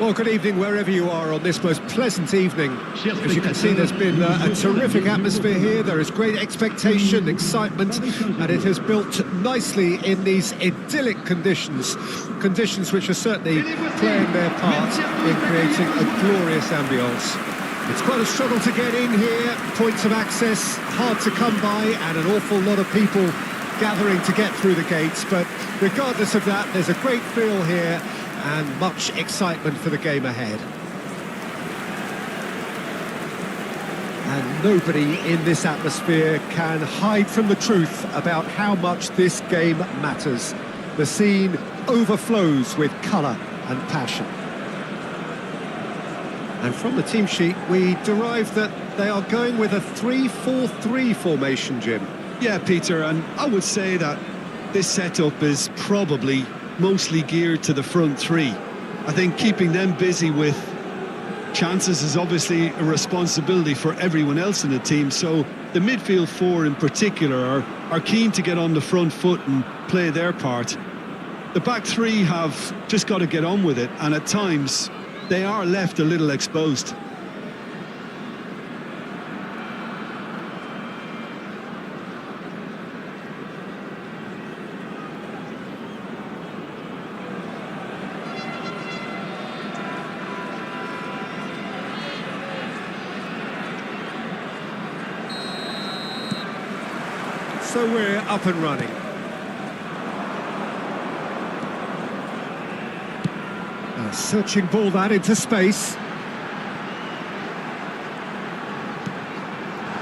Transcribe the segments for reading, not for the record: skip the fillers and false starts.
Well, good evening wherever you are on this most pleasant evening. As you can see, there's been a terrific atmosphere here. There is great expectation, excitement, and it has built nicely in these idyllic conditions. Conditions which are certainly playing their part in creating a glorious ambience. It's quite a struggle to get in here. Points of access hard to come by, and an awful lot of people gathering to get through the gates. But regardless of that, there's a great feel here and much excitement for the game ahead. And nobody in this atmosphere can hide from the truth about how much this game matters. The scene overflows with colour and passion. And from the team sheet, we derive that they are going with a 3-4-3 formation, Jim. Yeah, Peter, and I would say that this setup is probably mostly geared to the front three. I think keeping them busy with chances is obviously a responsibility for everyone else in the team, so the midfield four in particular are keen to get on the front foot and play their part. The back three have just got to get on with it, and at times they are left a little exposed. So we're up and running. A searching ball that into space.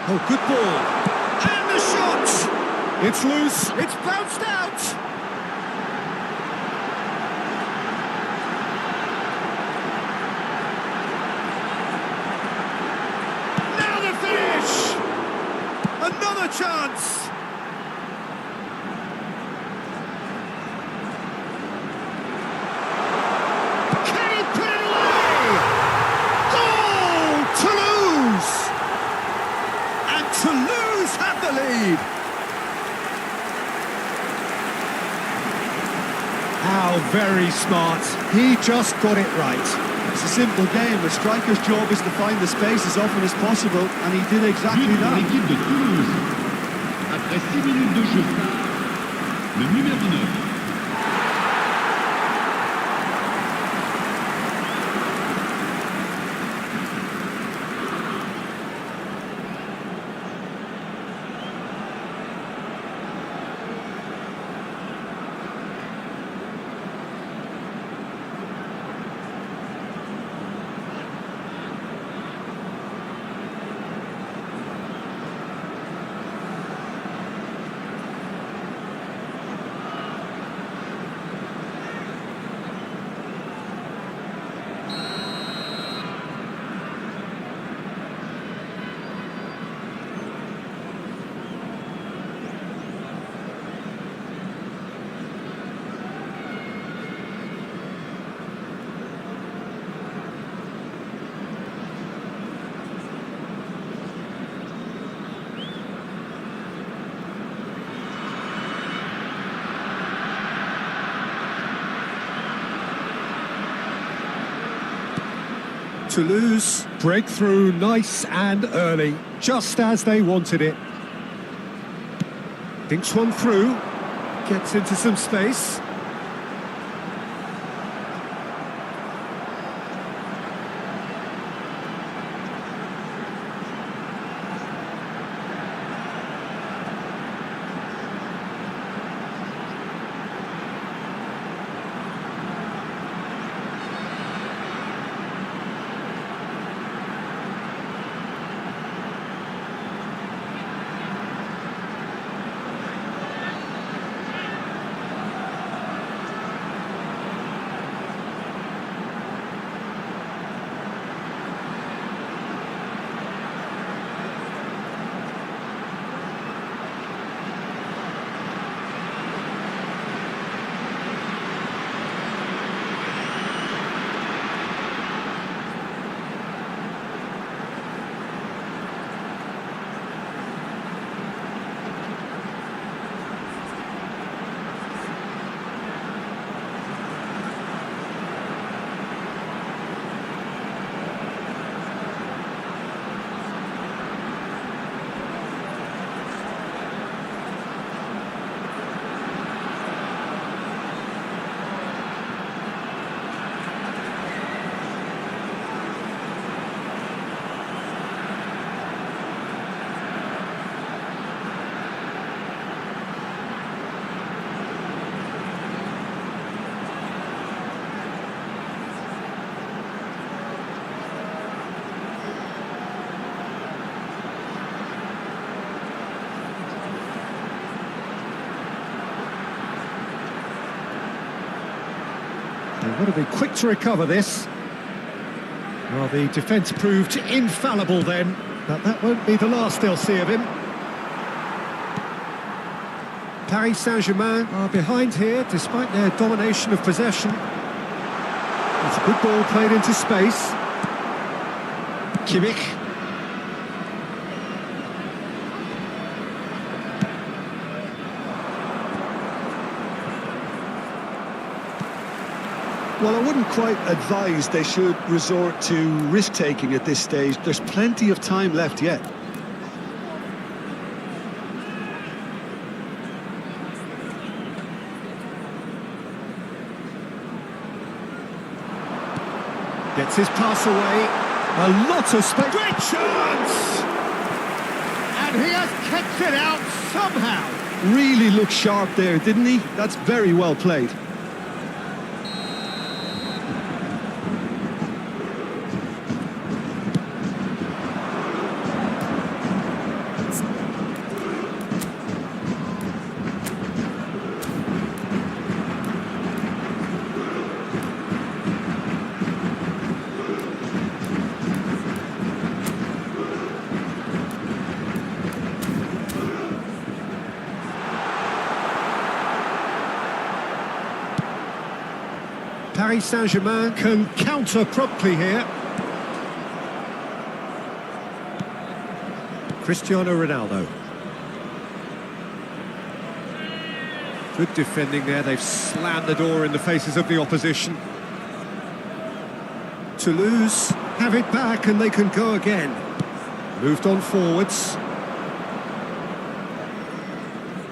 Oh, good ball. And the shot! It's loose, it's bounced out! Now the finish! Another chance! Toulouse have the lead. How very smart. He just got it right. It's a simple game. The striker's job is to find the space as often as possible, and he did exactly that. L'équipe de Toulouse. Après 6 minutes de jeu, le numéro 9. Toulouse breakthrough nice and early, just as they wanted it. Thinks one through, gets into some space. Got to be quick to recover this. Well, the defence proved infallible then, but that won't be the last they'll see of him. Paris Saint-Germain are behind here, despite their domination of possession. It's a good ball played into space. Kimmich. Well, I wouldn't quite advise they should resort to risk-taking at this stage. There's plenty of time left yet. Gets his pass away. A lot of space. Great chance! And he has kept it out somehow. Really looked sharp there, didn't he? That's very well played. Paris Saint-Germain can counter promptly here. Cristiano Ronaldo. Good defending there, they've slammed the door in the faces of the opposition. Toulouse have it back and they can go again. Moved on forwards.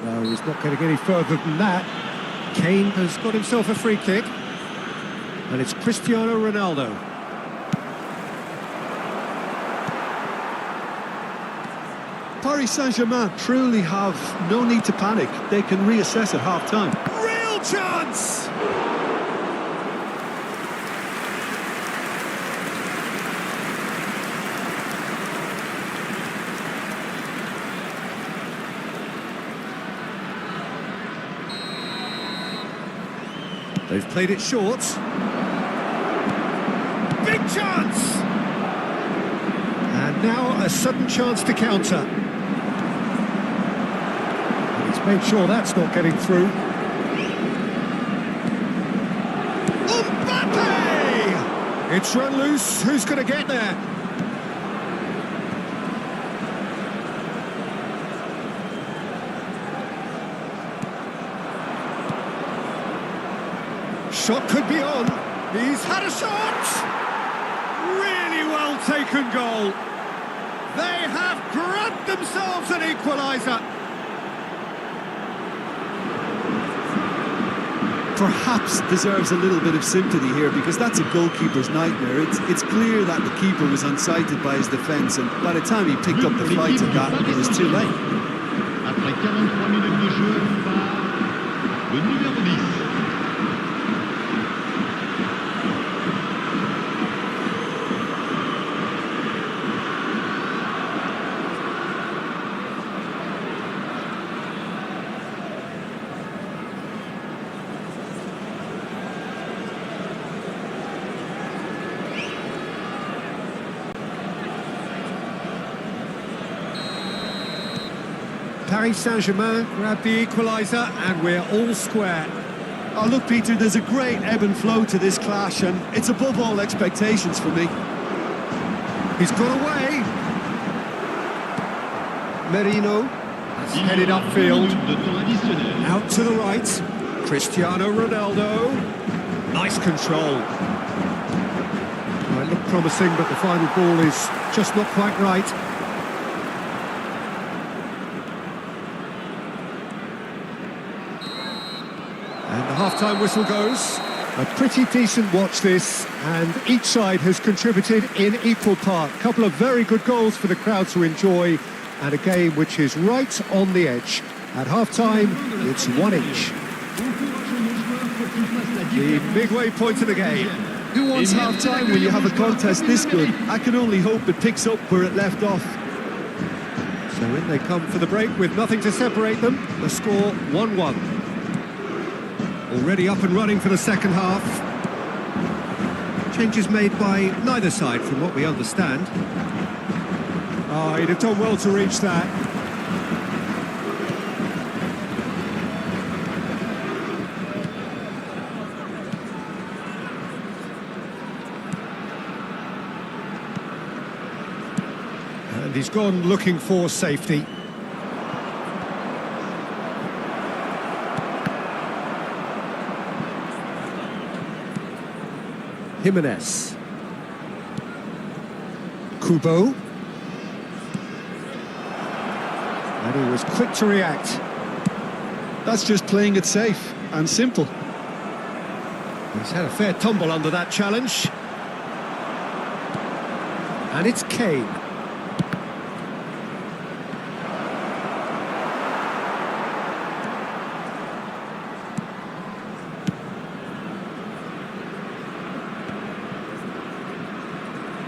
No, he's not going to get any further than that. Kane has got himself a free kick. And it's Cristiano Ronaldo. Paris Saint-Germain truly have no need to panic. They can reassess at half-time. Real chance! They've played it short. Big chance! And now a sudden chance to counter. And he's made sure that's not getting through. Mbappe! It's run loose. Who's going to get there? Shot could be on. He's had a shot! Really well taken goal. They have grabbed themselves an equaliser. Perhaps deserves a little bit of sympathy here because that's a goalkeeper's nightmare. It's clear that the keeper was unsighted by his defence, and by the time he picked up the flight of that, it was too late. Après 43 minutes de jeu par le numéro 10. Paris Saint-Germain grabbed the equaliser and we're all square. Oh, look, Peter, there's a great ebb and flow to this clash, and it's above all expectations for me. He's got away. Merino has headed upfield. Out to the right. Cristiano Ronaldo. Nice control. Well, it looked promising, but the final ball is just not quite right. And the half-time whistle goes. A pretty decent watch this, and each side has contributed in equal part. A couple of very good goals for the crowd to enjoy, and a game which is right on the edge. At half-time, it's 1-1. The midway point of the game. Who wants half-time when you have a contest this good? I can only hope it picks up where it left off. So in they come for the break with nothing to separate them. The score 1-1. Already up and running for the second half. Changes made by neither side, from what we understand. Oh, he'd have done well to reach that. And he's gone looking for safety. Immerse. Kubo. And he was quick to react. That's just playing it safe and simple. He's had a fair tumble under that challenge. And it's Kane.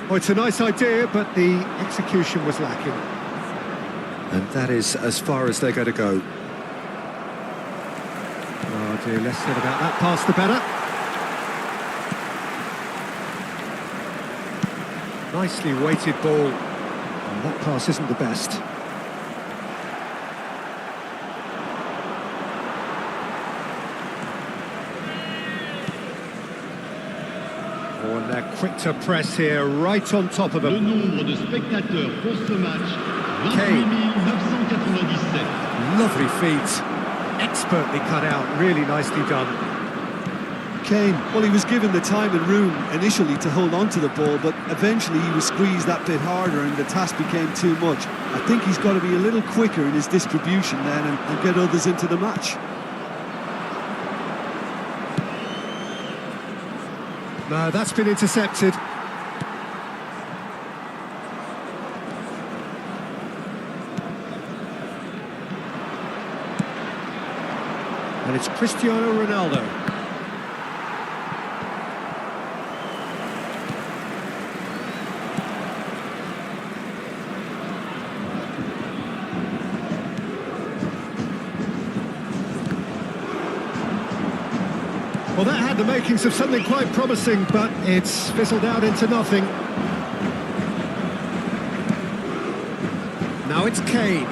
Oh, it's a nice idea, but the execution was lacking. And that is as far as they're going to go. Oh dear, less said about that pass the better. Nicely weighted ball. And that pass isn't the best. Oh, and they're quick to press here, right on top of Le them. nombre de spectateurs pour ce match, Kane. 28 997. Lovely feet. Expertly cut out, really nicely done. Kane, well, he was given the time and room initially to hold on to the ball, but eventually he was squeezed that bit harder and the task became too much. I think he's got to be a little quicker in his distribution then and get others into the match. No, that's been intercepted. And it's Cristiano Ronaldo. Well, that had the makings of something quite promising, but it's fizzled out into nothing. Now it's Kane.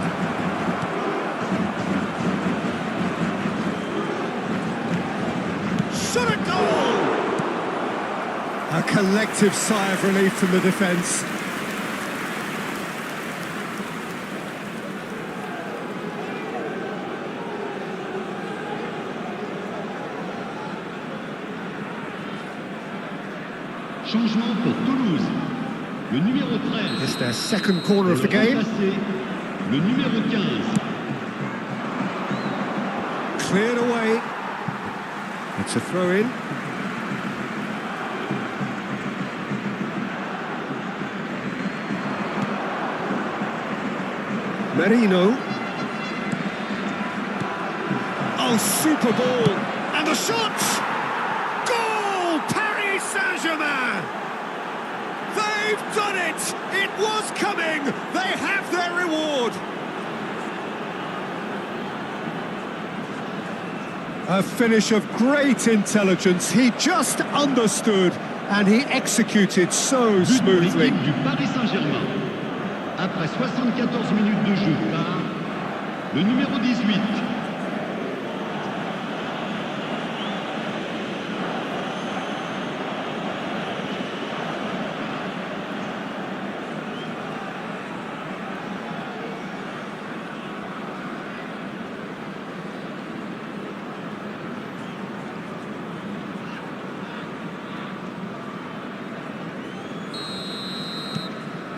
Shot a goal! A collective sigh of relief from the defence. Changement pour Toulouse. Le numéro 13. It's their second corner of the game. Remplacé, le numéro 15. Cleared away. It's a throw-in. Merino. Oh, super ball. And the shot! Goal! Paris Saint-Germain! They've done it! It was coming! They have their reward! A finish of great intelligence. He just understood and he executed so But pour smoothly. l'équipe du Paris Saint-Germain. Après 74 minutes de jeu par le numéro 18.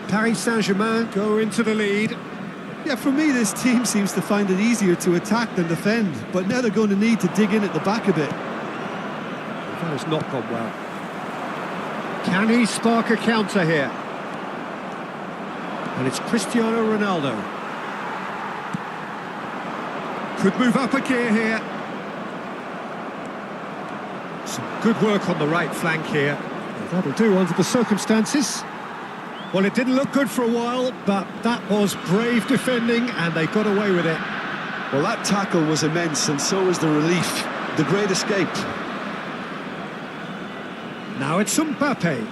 Paris Saint-Germain go into the lead. Yeah, for me, this team seems to find it easier to attack than defend, but now they're going to need to dig in at the back a bit. That has not gone well. Can he spark a counter here? And it's Cristiano Ronaldo. Could move up a gear here. Some good work on the right flank here. That'll do under the circumstances. Well, it didn't look good for a while, but that was brave defending and they got away with it. Well, that tackle was immense, and so was the relief. The great escape. Now it's Mbappe.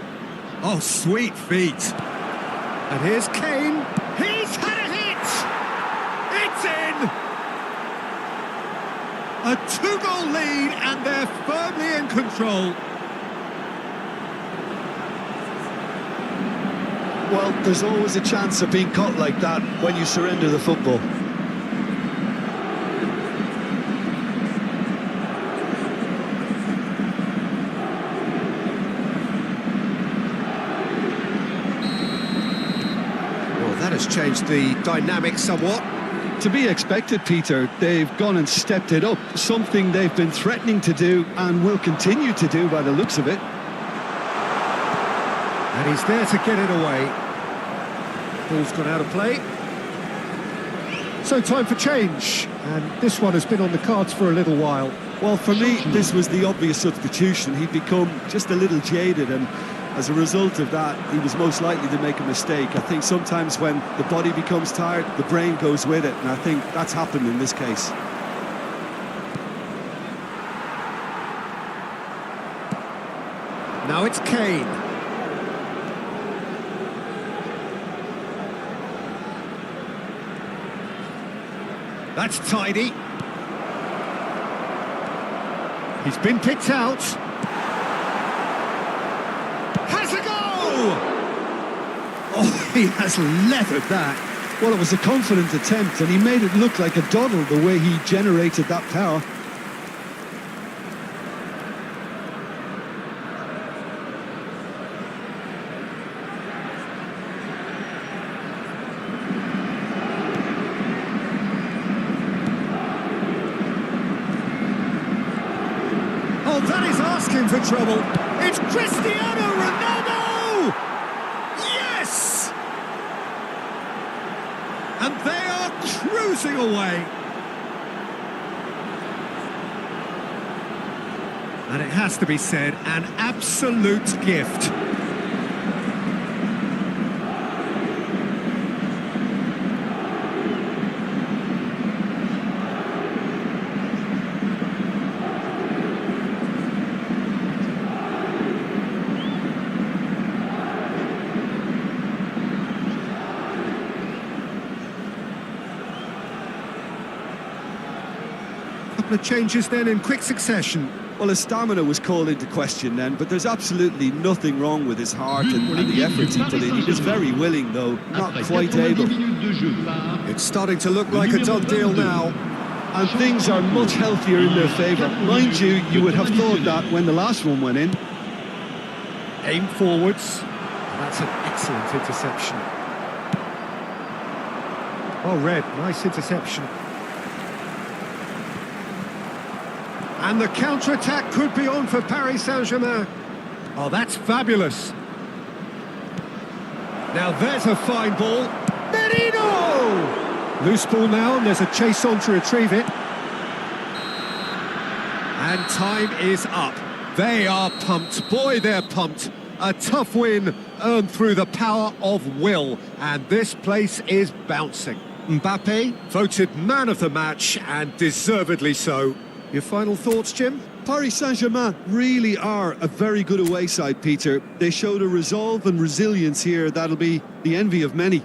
Oh, sweet feet. And here's Kane. He's had a hit! It's in! A 2-goal lead, and they're firmly in control. Well, there's always a chance of being caught like that when you surrender the football. Well, that has changed the dynamic somewhat. To be expected, Peter. They've gone and stepped it up, something they've been threatening to do and will continue to do by the looks of it. And he's there to get it away. Ball's gone out of play. So time for change. And this one has been on the cards for a little while. Well, for me, this was the obvious substitution. He'd become just a little jaded, and as a result of that, he was most likely to make a mistake. I think sometimes when the body becomes tired, the brain goes with it, and I think that's happened in this case. Now it's Kane. That's tidy. He's been picked out. Has a go! Oh, he has leathered that. Well, it was a confident attempt, and he made it look like a doddle the way he generated that power. Oh, that is asking for trouble. It's Cristiano Ronaldo! Yes! And they are cruising away. And it has to be said, an absolute gift. Couple of changes then in quick succession. Well, his stamina was called into question then, but there's absolutely nothing wring with his heart and the efforts he put in. He was very willing, though, not quite able. It's starting to look like a done deal now. And things are much healthier in their favour. Mind you, you would have thought that when the last one went in. Aim forwards. That's an excellent interception. Oh, Red, nice interception. And the counter-attack could be on for Paris Saint-Germain. Oh, that's fabulous. Now there's a fine ball. Merino! Loose ball now, and there's a chase on to retrieve it. And time is up. They are pumped. Boy, they're pumped. A tough win earned through the power of will. And this place is bouncing. Mbappe voted man of the match, and deservedly so. Your final thoughts, Jim? Paris Saint-Germain really are a very good away side, Peter. They showed a resolve and resilience here that'll be the envy of many.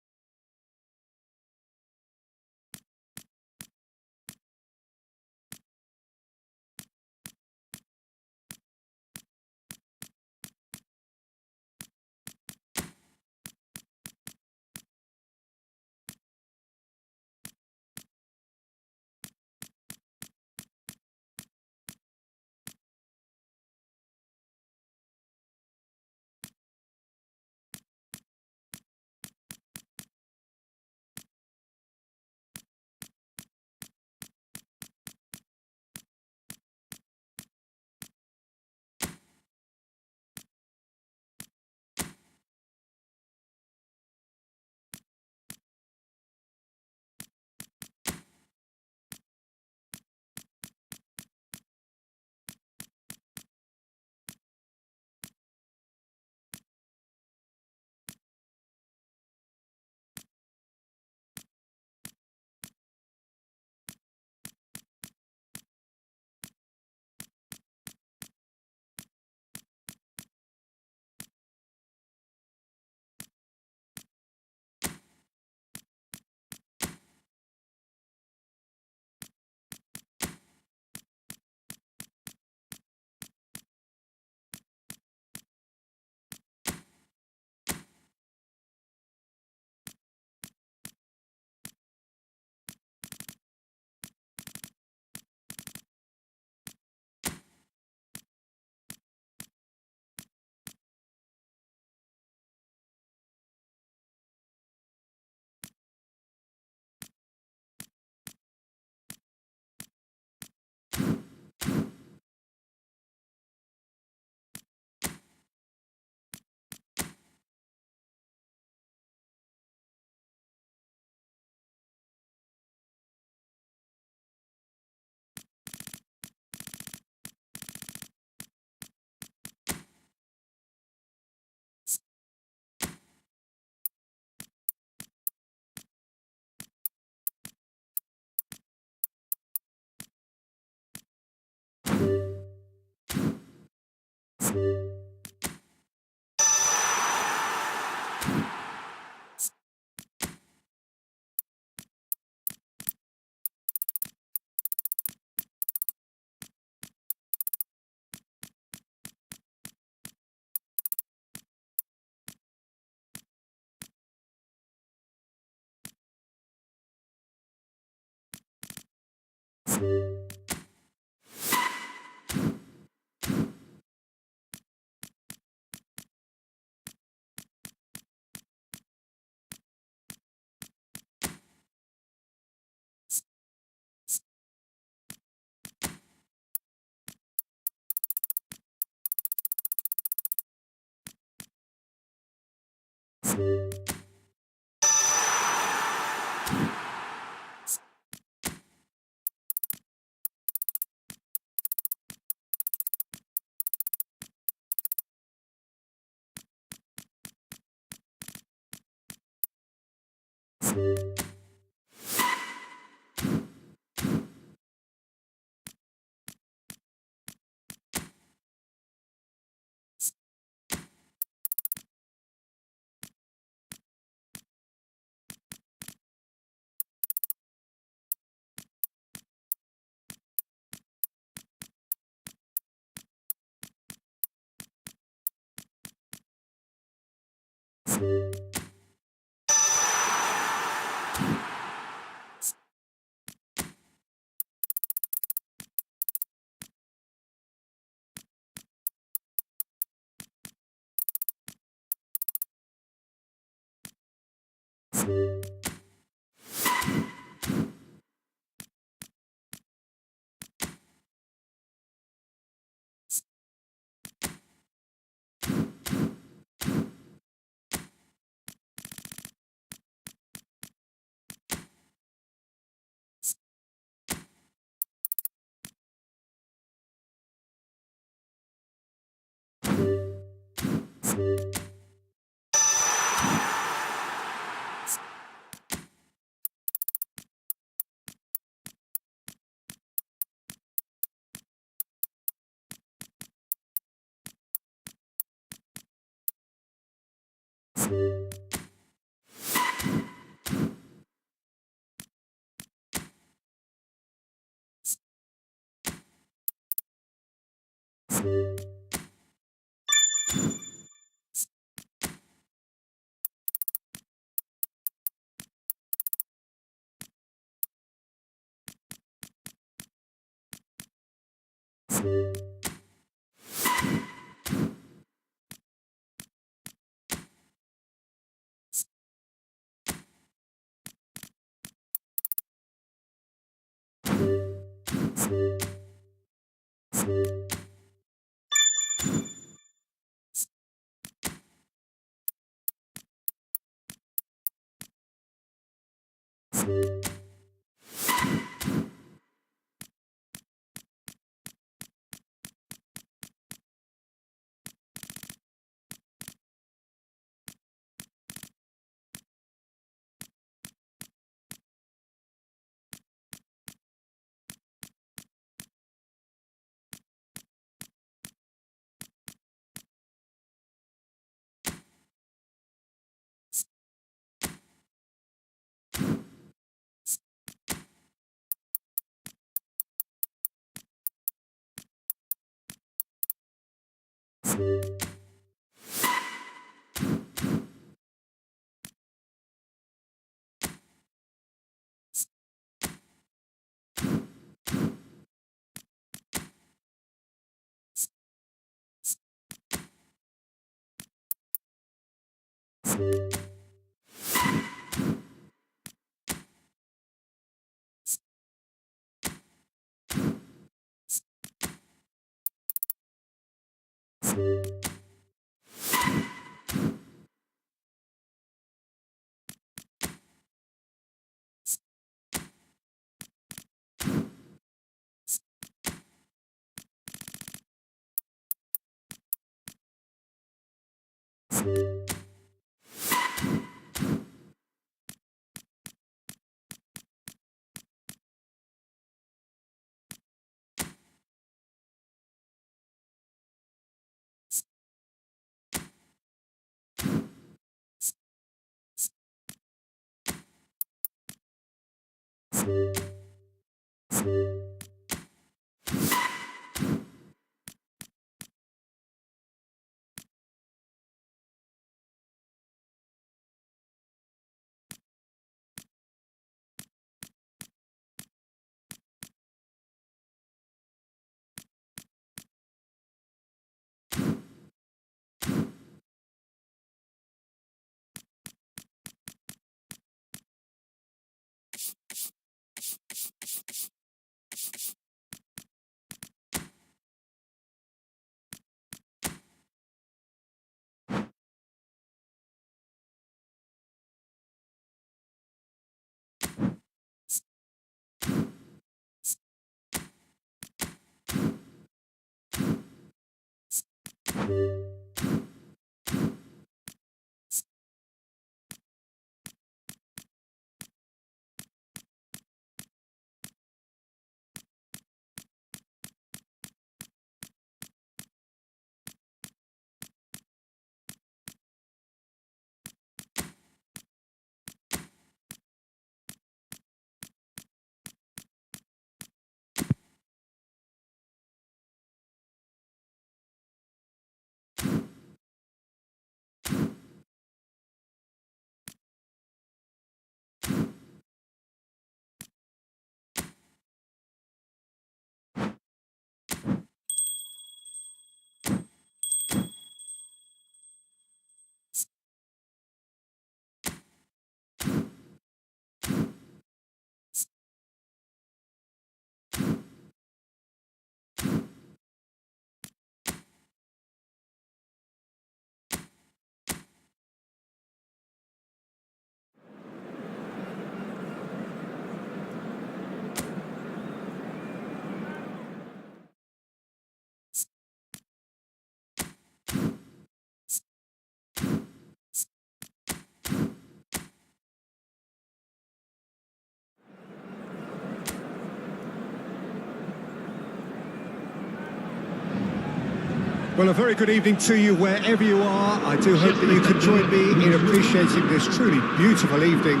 Well, a very good evening to you wherever you are. I do hope that you can join me in appreciating this truly beautiful evening,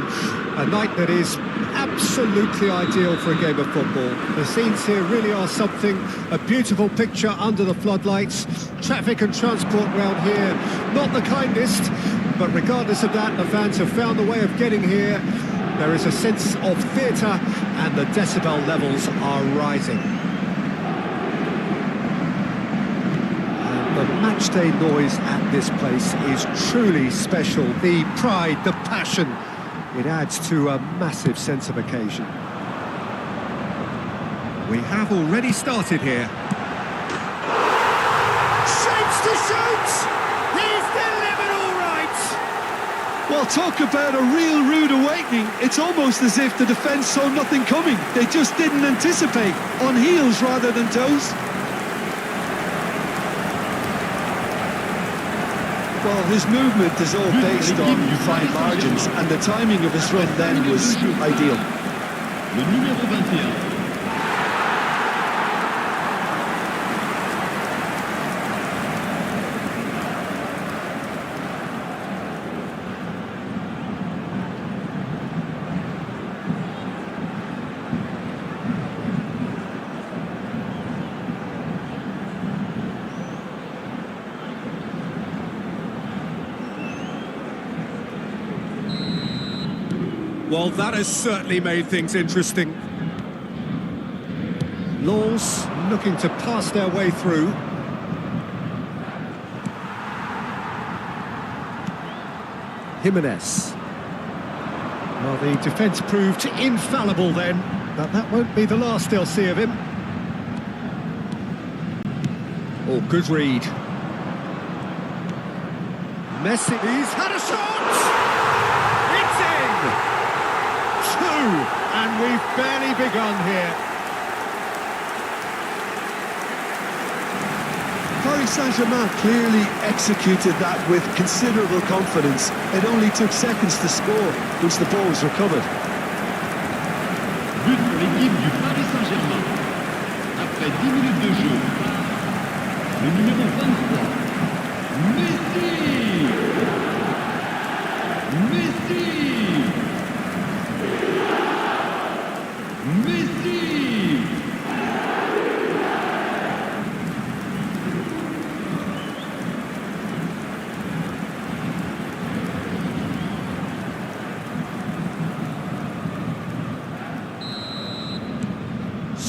a night that is absolutely ideal for a game of football. The scenes here really are something, a beautiful picture under the floodlights. Traffic and transport round here, not the kindest, but regardless of that, the fans have found a way of getting here. There is a sense of theatre and the decibel levels are rising. The matchday noise at this place is truly special. The pride, the passion, it adds to a massive sense of occasion. We have already started here. Shapes to shoot! He's delivered all right! Well, talk about a real rude awakening. It's almost as if the defence saw nothing coming. They just didn't anticipate, on heels rather than toes. Well, his movement is all based on fine margins, and the timing of his run then was ideal. Le numéro 21. Well, that has certainly made things interesting. Lens looking to pass their way through. Immerse. Well, the defence proved infallible then, but that won't be the last they'll see of him. Oh, good read. Messi, he's had a shot! It's in! And we've barely begun here. Paris Saint-Germain clearly executed that with considerable confidence. It only took seconds to score once the ball was recovered. But pour l'équipe du Paris Saint-Germain. Après 10 minutes de jeu, le numéro 23, Messi! Messi!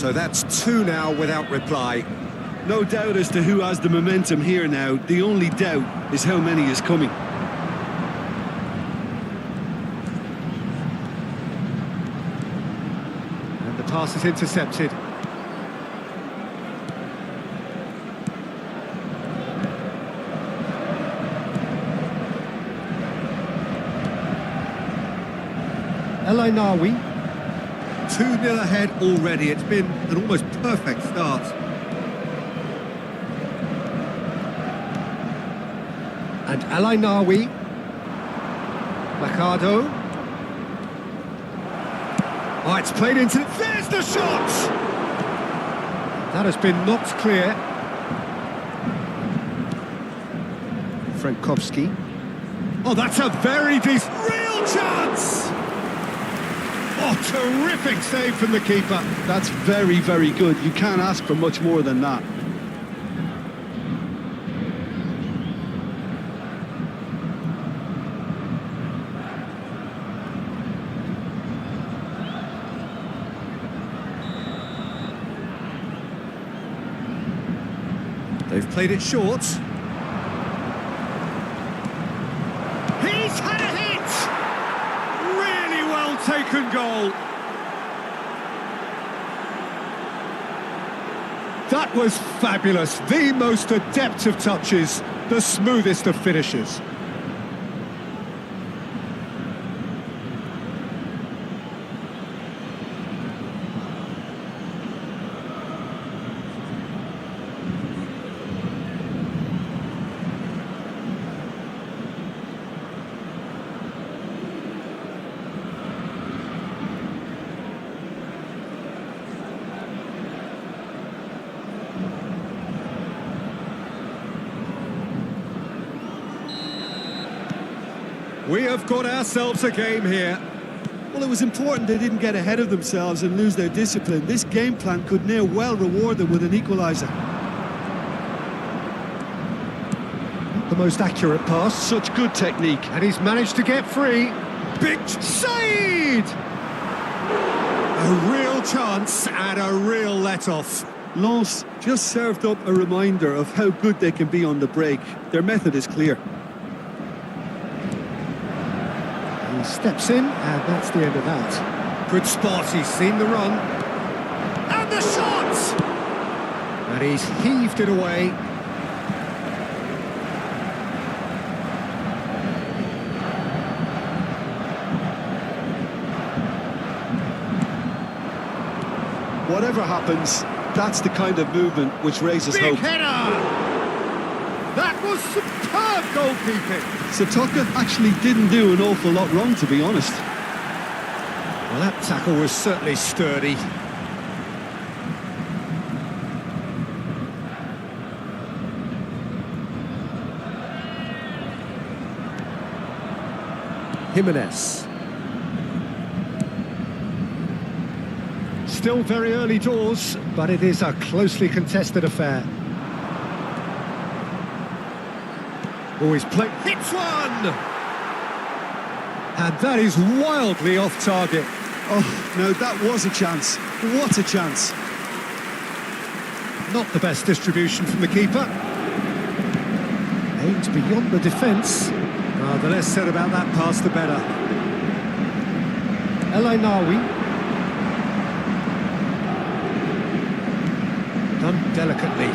So that's two now without reply. No doubt as to who has the momentum here now. The only doubt is how many is coming. And the pass is intercepted. El Ainawi. 2-0 ahead already. It's been an almost perfect start. And El Ainawi. Mercado. Oh, it's played into... There's the shot! That has been knocked clear. Frankowski. Oh, that's a very decent... Real chance! Oh, terrific save from the keeper. That's very, very good. You can't ask for much more than that. They've played it short. He's had a hit! Really well taken goal. That was fabulous. The most adept of touches, the smoothest of finishes. We have got ourselves a game here. Well, it was important they didn't get ahead of themselves and lose their discipline. This game plan could near well reward them with an equaliser. The most accurate pass. Such good technique. And he's managed to get free. Big Said! A real chance and a real let-off. Lens just served up a reminder of how good they can be on the break. Their method is clear. He steps in, and that's the end of that. Good spot, he's seen the run. And the shot! And he's heaved it away. Whatever happens, that's the kind of movement which raises Big hope. header! That was superb goalkeeping. Sataka actually didn't do an awful lot wrong, to be honest. Well, that tackle was certainly sturdy. Jimenez. Still very early doors, but it is a closely contested affair. Always play. Hits one! And that is wildly off target. Oh, no, that was a chance. What a chance. Not the best distribution from the keeper. Aimed beyond the defence. Oh, the less said about that pass, the better. El Ainawi. Done delicately.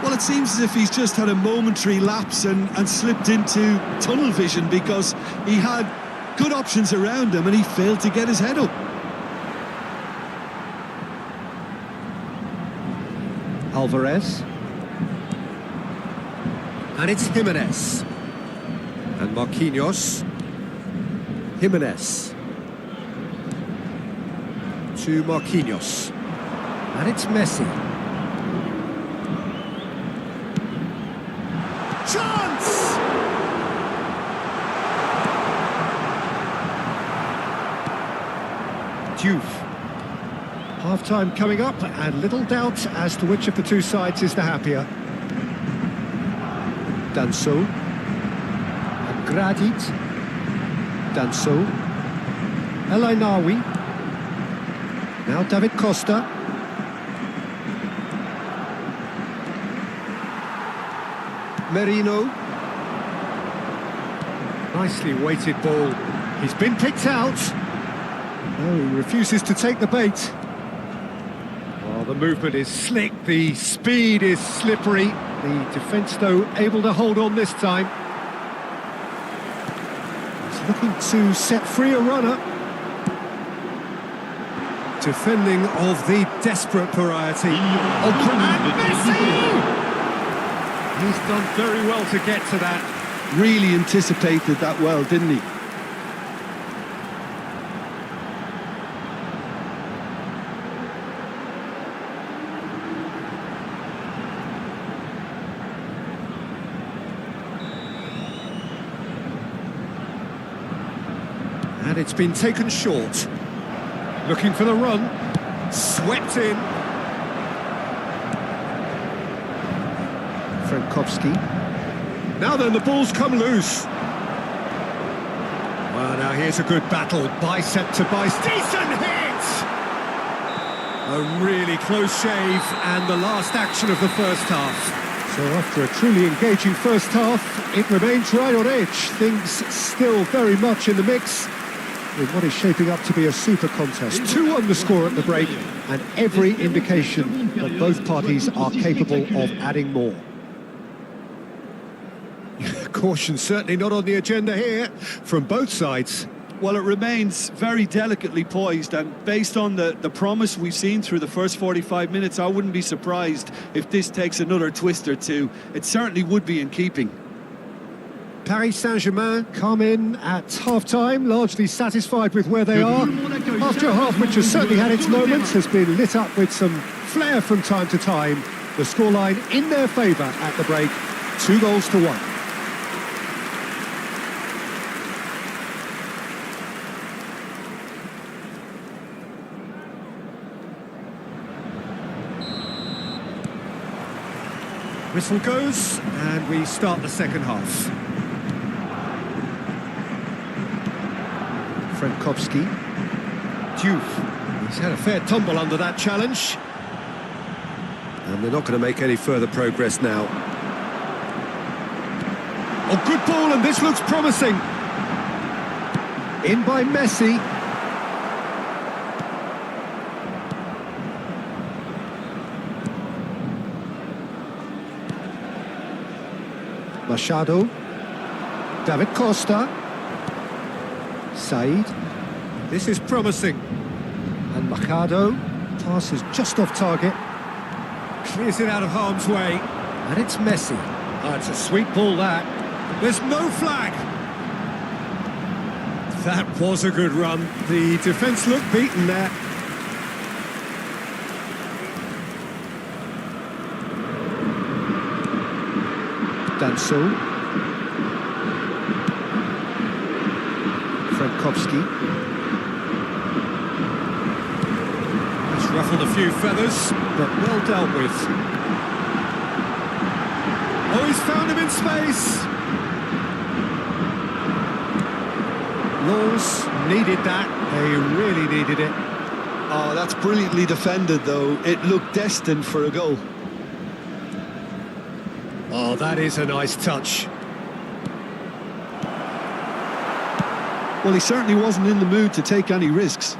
Well, it seems as if he's just had a momentary lapse and slipped into tunnel vision because he had good options around him and he failed to get his head up. Alvarez. And it's Jimenez. And Marquinhos. Jimenez. To Marquinhos. And it's Messi. Chance! Diouf. Half-time coming up, and little doubt as to which of the two sides is the happier. Danso. And Gradit. Danso. El Ainawi. Now David Costa. Merino. Nicely weighted ball. He's been picked out. Oh, he refuses to take the bait. Oh, the movement is slick, the speed is slippery. The defence, though, able to hold on this time. He's looking to set free a runner. Defending of the desperate variety. Oh, and Messi! He's done very well to get to that. Really anticipated that well, didn't he? And it's been taken short. Looking for the run. Swept in. Frankowski. Now then, the ball's come loose. Well, now here's a good battle. Bicep to bicep. Decent hit! A really close shave, and the last action of the first half. So after a truly engaging first half, it remains right on edge. Things still very much in the mix in what is shaping up to be a super contest. 2-1 the score at the break, and every indication that both parties are capable of adding more. Caution certainly not on the agenda here from both sides. Well, it remains very delicately poised, and based on the promise we've seen through the first 45 minutes, I wouldn't be surprised if this takes another twist or two. It certainly would be in keeping. Paris Saint-Germain come in at half-time, largely satisfied with where they are. After a half which has certainly had its moments, has been lit up with some flair from time to time. The scoreline in their favour at the break, 2-1. Whistle goes, and we start the second half. Frankowski. Diouf. He's had a fair tumble under that challenge. And they're not going to make any further progress now. Oh, good ball, and this looks promising. In by Messi. Machado. David Costa. Said. This is promising. And Machado. Pass is just off target. Clears it out of harm's way. And it's Messi. Oh, it's a sweet ball, that. There's no flag. That was a good run. The defence looked beaten there. Danso. Frankowski. Has ruffled a few feathers, but well dealt with. Oh, he's found him in space. Laws needed that. They really needed it. Oh, that's brilliantly defended, though. It looked destined for a goal. Oh, that is a nice touch. Well, he certainly wasn't in the mood to take any risks.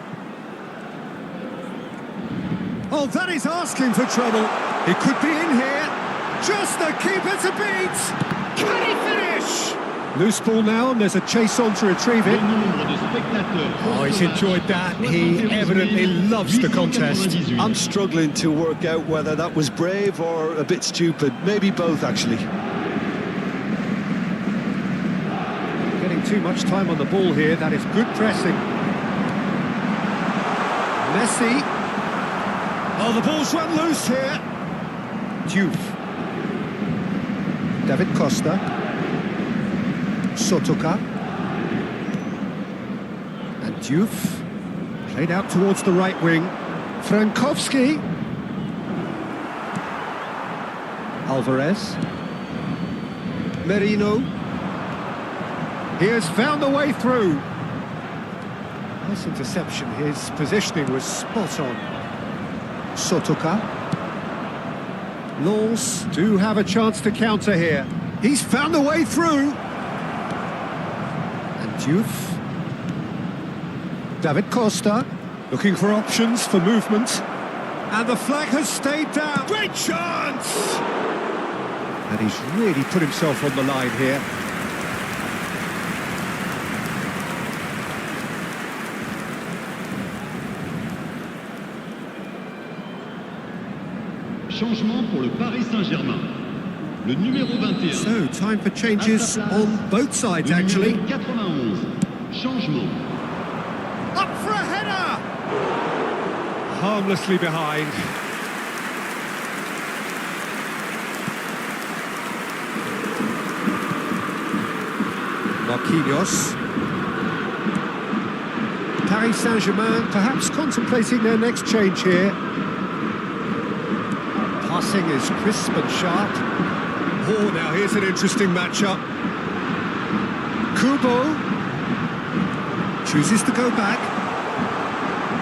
Oh, that is asking for trouble. He could be in here. Just the keeper to beat. Can he finish? Loose ball now, and there's a chase on to retrieve it. Oh, he's enjoyed that. He evidently loves the contest. I'm struggling to work out whether that was brave or a bit stupid. Maybe both, actually. Getting too much time on the ball here. That is good pressing. Messi. Oh, the ball's run loose here. Diouf. David Costa. Sotoka. And Diouf. Played out towards the right wing. Frankowski. Alvarez. Merino. He has found the way through. Nice interception, his positioning was spot on. Sotoka. Lens do have a chance to counter here. He's found a way through. And Diouf. David Costa, looking for options for movement. And the flag has stayed down. Great chance! And he's really put himself on the line here. Changement pour le Paris Saint-Germain. Le numéro 21. So, time for changes on both sides, Le actually. numéro 91. Changement. Up for a header! Harmlessly behind. Marquinhos. Paris Saint-Germain perhaps contemplating their next change here. Passing is crisp and sharp. Oh, now here's an interesting matchup. Kubo chooses to go back.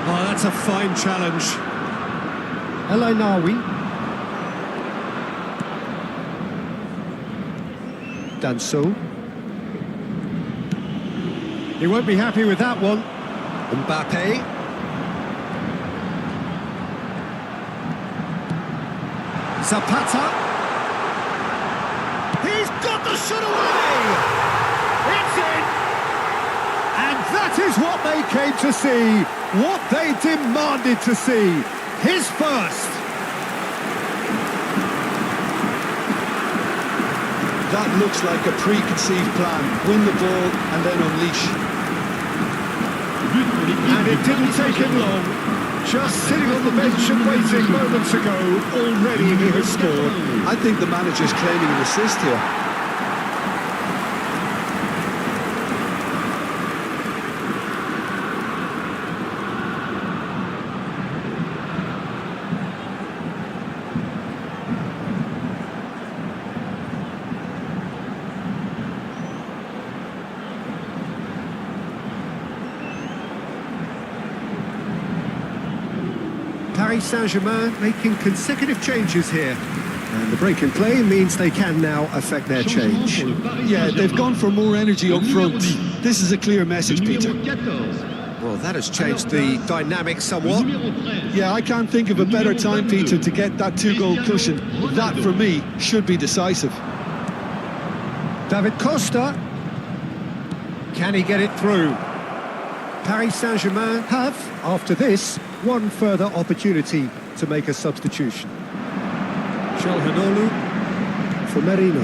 Oh, that's a fine challenge. El Ainaoui. Danso. He won't be happy with that one. Mbappe. Zapata. He's got the shot away! It's in! And that is what they came to see, what they demanded to see. His first. That looks like a preconceived plan. Win the ball and then unleash. And it didn't take him long. Just sitting on the bench and waiting moments ago, already he has scored. I think the manager's claiming an assist here. Paris Saint-Germain making consecutive changes here. And the break in play means they can now affect their change. Yeah, they've gone for more energy up front. This is a clear message, Peter. Well, that has changed the dynamic somewhat. Yeah, I can't think of a better time, Peter, to get that two-goal cushion. That, for me, should be decisive. David Costa. Can he get it through? Paris Saint-Germain have, after this, one further opportunity to make a substitution. Çalhanoğlu for Merino.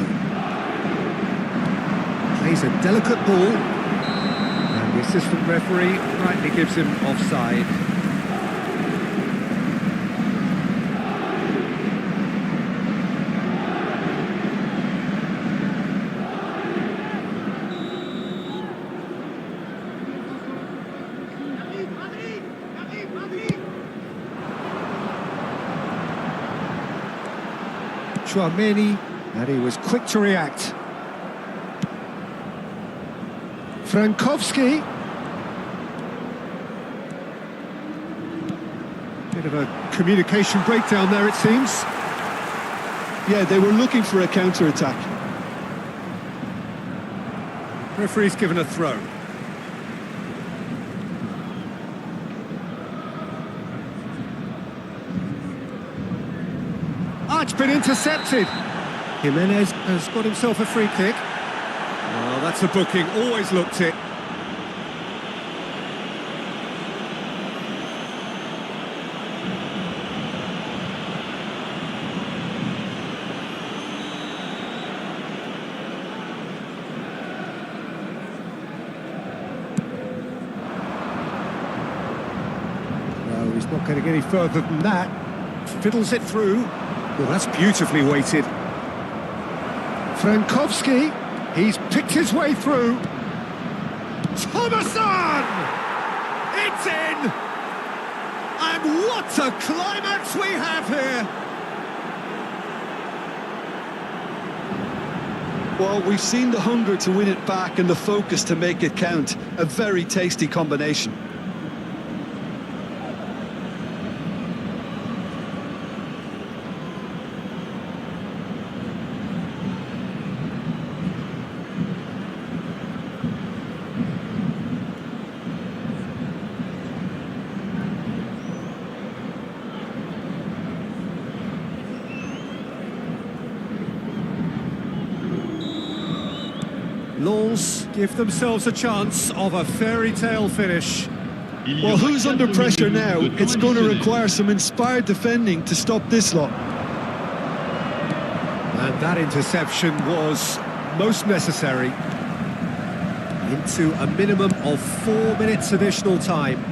Plays a delicate ball. And the assistant referee rightly gives him offside. Chouameni, and he was quick to react. Frankowski. Bit of a communication breakdown there, it seems. Yeah, they were looking for a counter-attack. Referee's given a throw. It's been intercepted. Jimenez has got himself a free kick. Well, that's a booking, always looked it. No, he's not getting any further than that. Fiddles it through. Well, that's beautifully weighted. Frankowski, he's picked his way through. Thomasson! It's in! And what a climax we have here! Well, we've seen the hunger to win it back and the focus to make it count. A very tasty combination. Lens give themselves a chance of a fairy tale finish. Well, who's under pressure now? It's going to require some inspired defending to stop this lot. And that interception was most necessary. Into a minimum of 4 minutes additional time.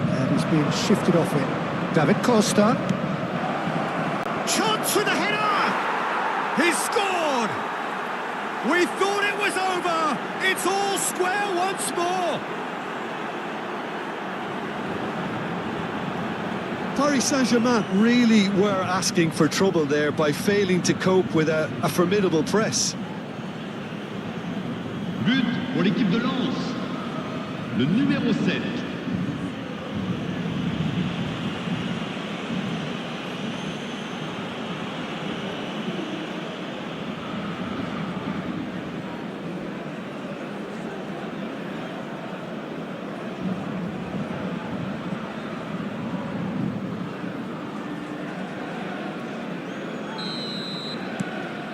And he's being shifted off it. David Costa. Chance with a header! He scored! We thought it was over! It's all square once more! Paris Saint-Germain really were asking for trouble there by failing to cope with a formidable press. But pour l'équipe de Lens, le numéro 7.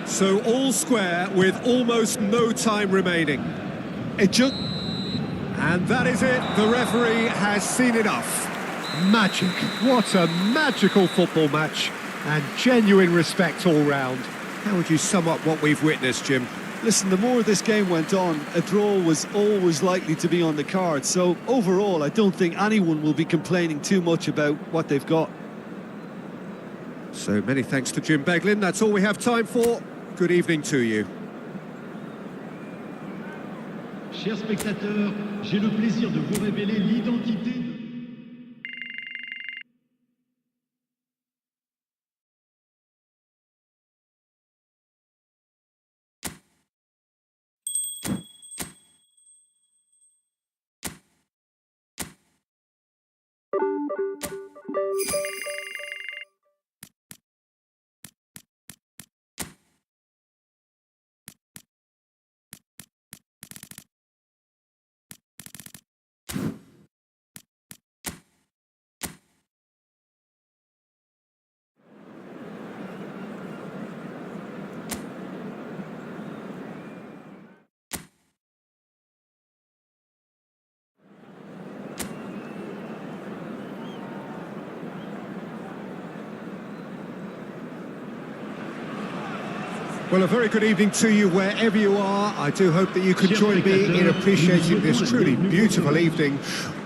So all square with almost no time remaining. And that is it. The referee has seen enough. Magic. What a magical football match. And genuine respect all round. How would you sum up what we've witnessed, Jim? Listen, the more this game went on, a draw was always likely to be on the card. So overall, I don't think anyone will be complaining too much about what they've got. So many thanks to Jim Beglin. That's all we have time for. Good evening to you. Chers spectateurs, j'ai le plaisir de vous révéler l'identité de... Well, a very good evening to you wherever you are. I do hope that you could join me in appreciating this truly beautiful evening.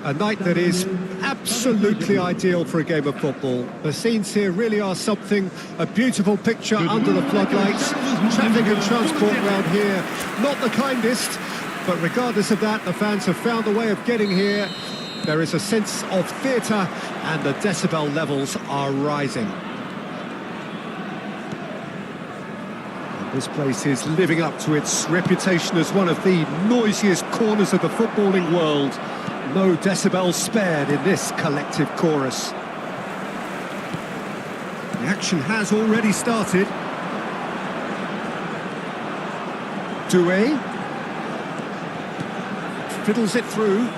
A night that is absolutely ideal for a game of football. The scenes here really are something, a beautiful picture under the floodlights. Traffic and transport around here, not the kindest, but regardless of that, the fans have found a way of getting here. There is a sense of theatre and the decibel levels are rising. This place is living up to its reputation as one of the noisiest corners of the footballing world. No decibels spared in this collective chorus. The action has already started. Doué fiddles it through.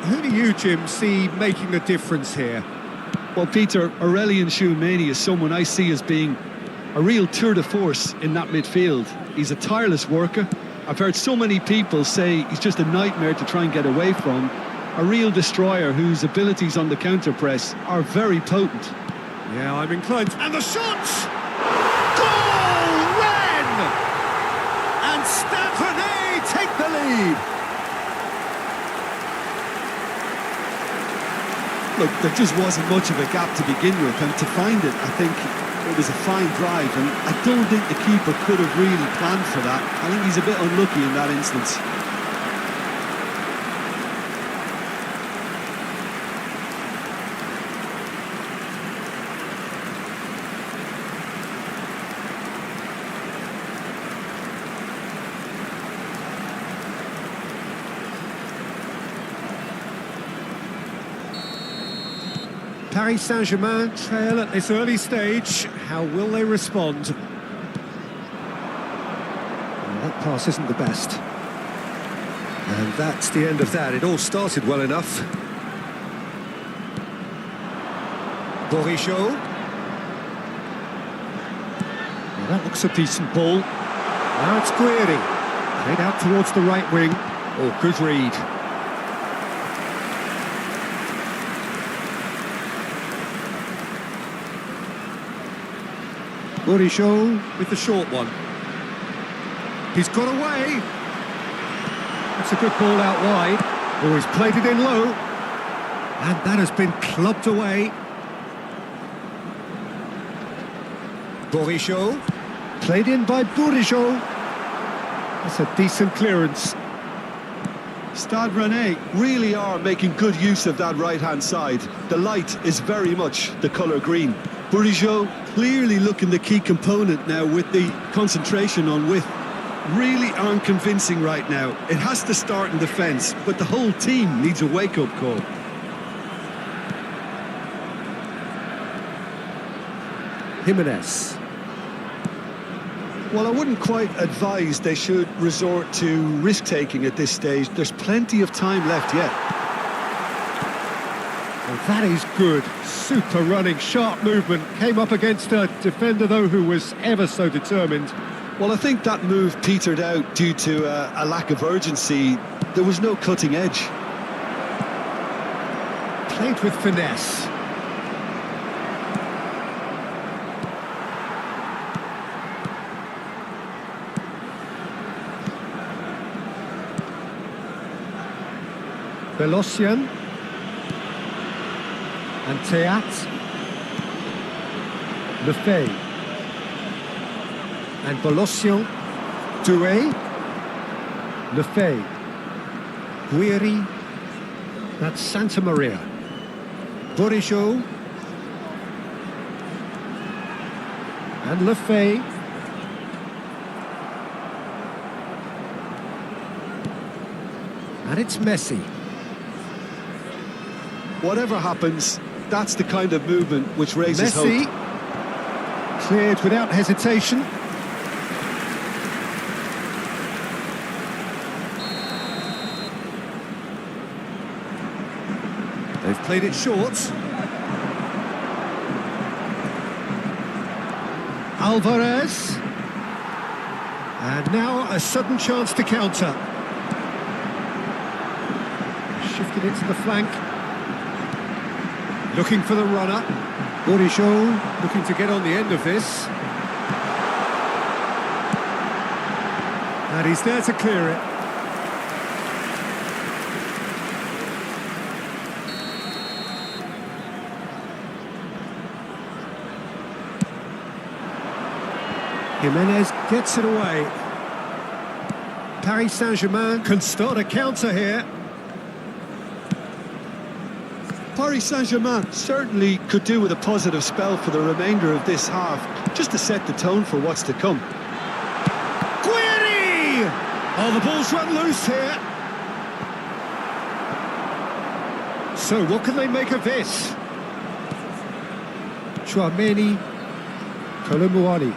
Who do you, Jim, see making the difference here? Well, Peter, Aurelien Tchouameni is someone I see as being a real tour de force in that midfield. He's a tireless worker. I've heard so many people say he's just a nightmare to try and get away from. A real destroyer whose abilities on the counter-press are very potent. Yeah, I'm inclined. And the shot! Goal! Ren! And Stamford take the lead. Look, there just wasn't much of a gap to begin with, and to find it, I think it was a fine drive, and I don't think the keeper could have really planned for that. I think he's a bit unlucky in that instance. Paris Saint-Germain trail at this early stage. How will they respond? What that pass isn't the best. And that's the end of that. It all started well enough. Borisho. Well, that looks a decent ball. Now it's Guiri. Played out towards the right wing. Oh, good read. Borisho with the short one. He's got away. That's a good ball out wide. Oh, he's played it in low. And that has been clubbed away. Borisho. Played in by Borisho. That's a decent clearance. Stade Rennais really are making good use of that right-hand side. The light is very much the colour green. Bourigeaud clearly looking the key component now with the concentration on width. Really aren't convincing right now. It has to start in defence, but the whole team needs a wake-up call. Jimenez. Well, I wouldn't quite advise they should resort to risk-taking at this stage. There's plenty of time left yet. Well, that is good. Super running, sharp movement. Came up against a defender, though, who was ever so determined. Well, I think that move petered out due to a lack of urgency. There was no cutting edge. Played with finesse. Belocian and Théat, Lefebvre and Belocian, Doué, Lefebvre, Guiri, that's Santa Maria, Bourigeaud and Lefebvre. And it's Messi. Whatever happens, that's the kind of movement which raises Messi hope. cleared without hesitation. They've played it short. Alvarez. And now a sudden chance to counter. Shifted it to the flank. Looking for the runner. Bourigeaud looking to get on the end of this. And he's there to clear it. Jimenez gets it away. Paris Saint-Germain can start a counter here. Paris Saint-Germain certainly could do with a positive spell for the remainder of this half, just to set the tone for what's to come. Guiri! Oh, the ball's run loose here. So, what can they make of this? Chouameni, Colomouani.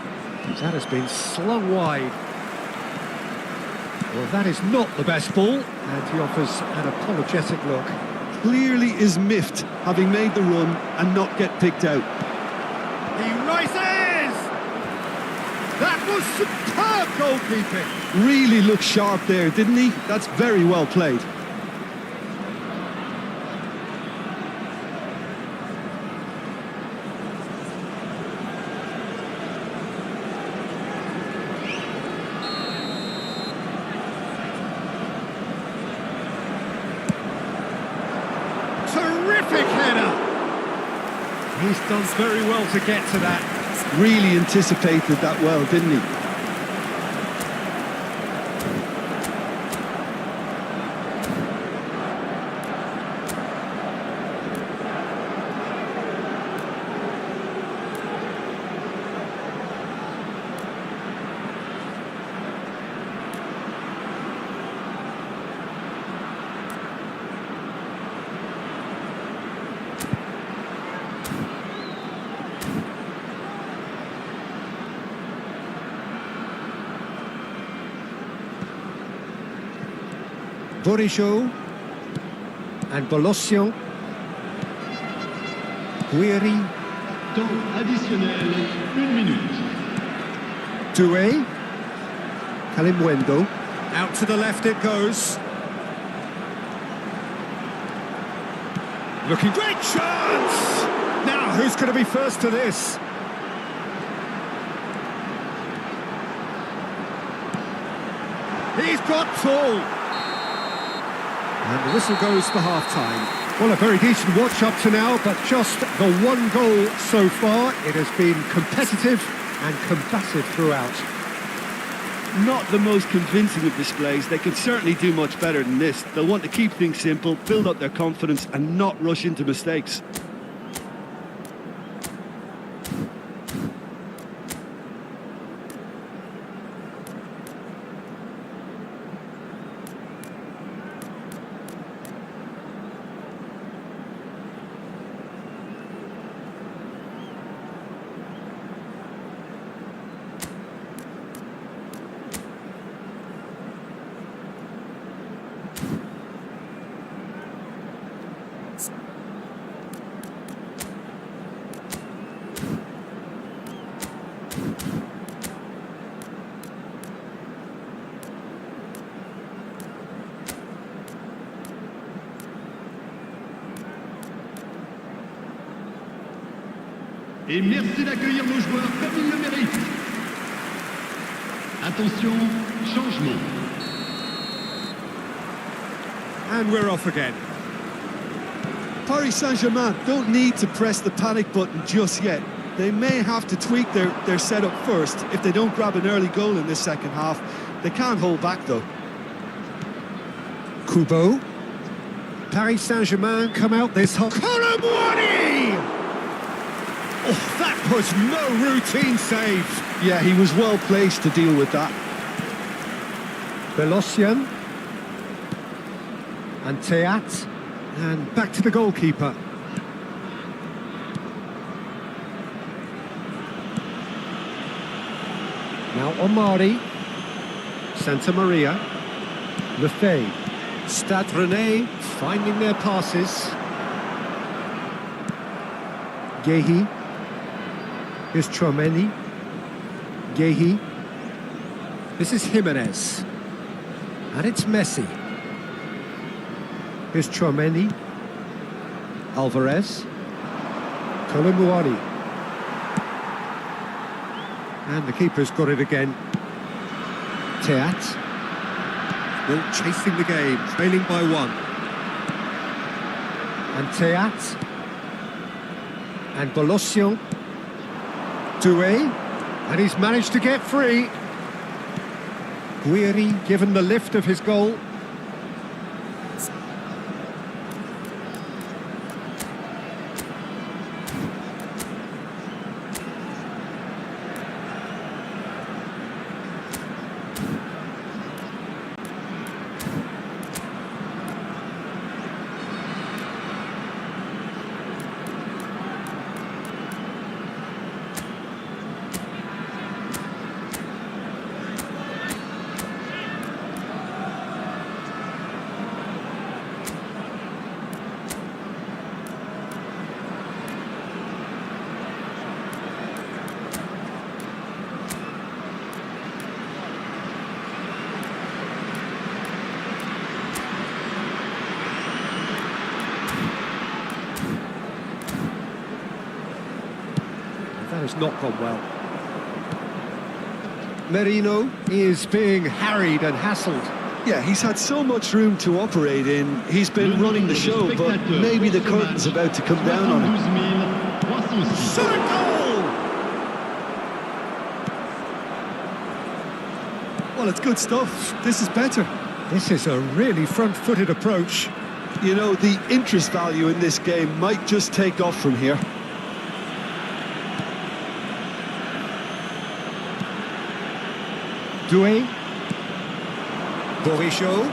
That has been slung wide. Well, that is not the best ball, and he offers an apologetic look. Clearly is miffed, having made the run and not get picked out. He rises! That was superb goalkeeping. Really looked sharp there, didn't he? That's very well played. Terrific header! He's done very well to get to that. Really anticipated that well, didn't he? Bourigeaud and Bolossian. Guiri, Temps additionnel, 1 minute. Doué, Kalimwendo. Out to the left it goes. Looking great chance! Now, who's going to be first to this? He's got full. And the whistle goes for half-time. Well, a very decent watch up to now, but just the one goal so far. It has been competitive and combative throughout. Not the most convincing of displays. They could certainly do much better than this. They'll want to keep things simple, build up their confidence and not rush into mistakes. Et merci d'accueillir nos joueurs comme ils le méritent. Attention, changement. And we're off again. Paris Saint-Germain don't need to press the panic button just yet. They may have to tweak their setup first if they don't grab an early goal in this second half. They can't hold back though. Kubo. Paris Saint-Germain come out this whole... Colomboigny! Oh, that was no routine save. Yeah, he was well placed to deal with that. Bolossian. And Teat. And back to the goalkeeper. Now Omari. Santa Maria. Lefebvre. Stade Rennais finding their passes. Guéhi. Here's Chouameni. Guéhi. This is Jimenez. And it's Messi. Here's Chouameni. Alvarez. Colomboigny. And the keeper's got it again. Teat. Still chasing the game, trailing by 1. And Teat. And Bolossian. Doué. And he's managed to get free. Guiri given the lift of his goal. That has not gone well. Merino is being harried and hassled. Yeah, he's had so much room to operate in. He's been running the show, but maybe the curtain's about to come down on him. 72 Shot a goal! Well, it's good stuff. This is better. This is a really front-footed approach. You know, the interest value in this game might just take off from here. Doué. Bourigeaud.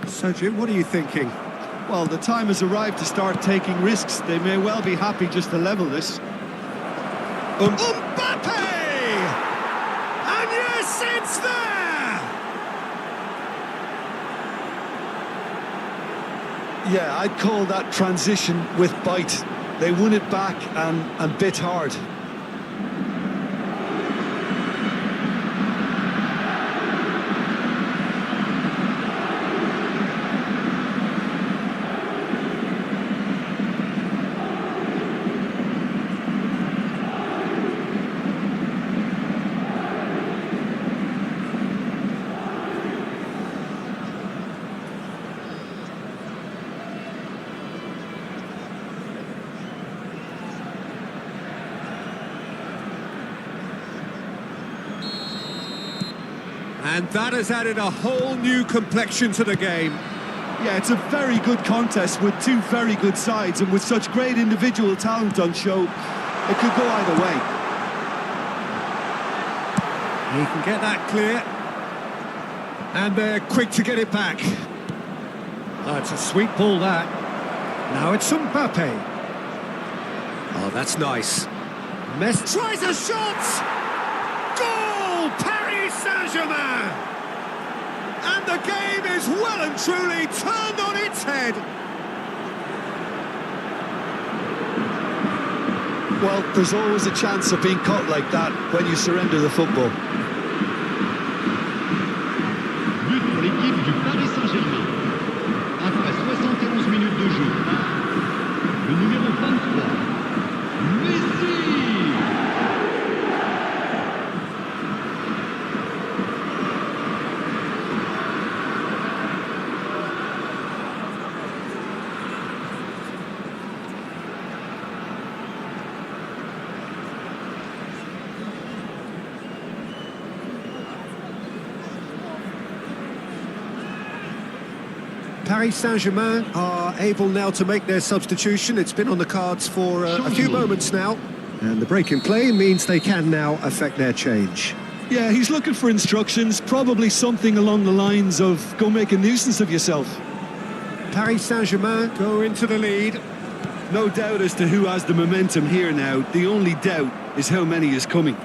So, Jim, what are you thinking? Well, the time has arrived to start taking risks. They may well be happy just to level this. Mbappe! And yes, it's there! Yeah, I'd call that transition with bite. They won it back and bit hard. And that has added a whole new complexion to the game. Yeah, it's a very good contest with two very good sides, and with such great individual talent on show, it could go either way. He can get that clear. And they're quick to get it back. Oh, it's a sweet ball, that. Now it's Mbappe. Oh, that's nice. Messi tries a shot! Goal! Paris Saint-Germain! And the game is well and truly turned on its head. Well, there's always a chance of being caught like that when you surrender the football. But pour l'équipe du Paris Saint-Germain. Après 71 minutes de jeu, le numéro 23, Messi! Paris Saint-Germain are able now to make their substitution. It's been on the cards for a few moments now. And the break in play means they can now affect their change. Yeah, he's looking for instructions, probably something along the lines of, go make a nuisance of yourself. Paris Saint-Germain go into the lead. No doubt as to who has the momentum here now. The only doubt is how many is coming.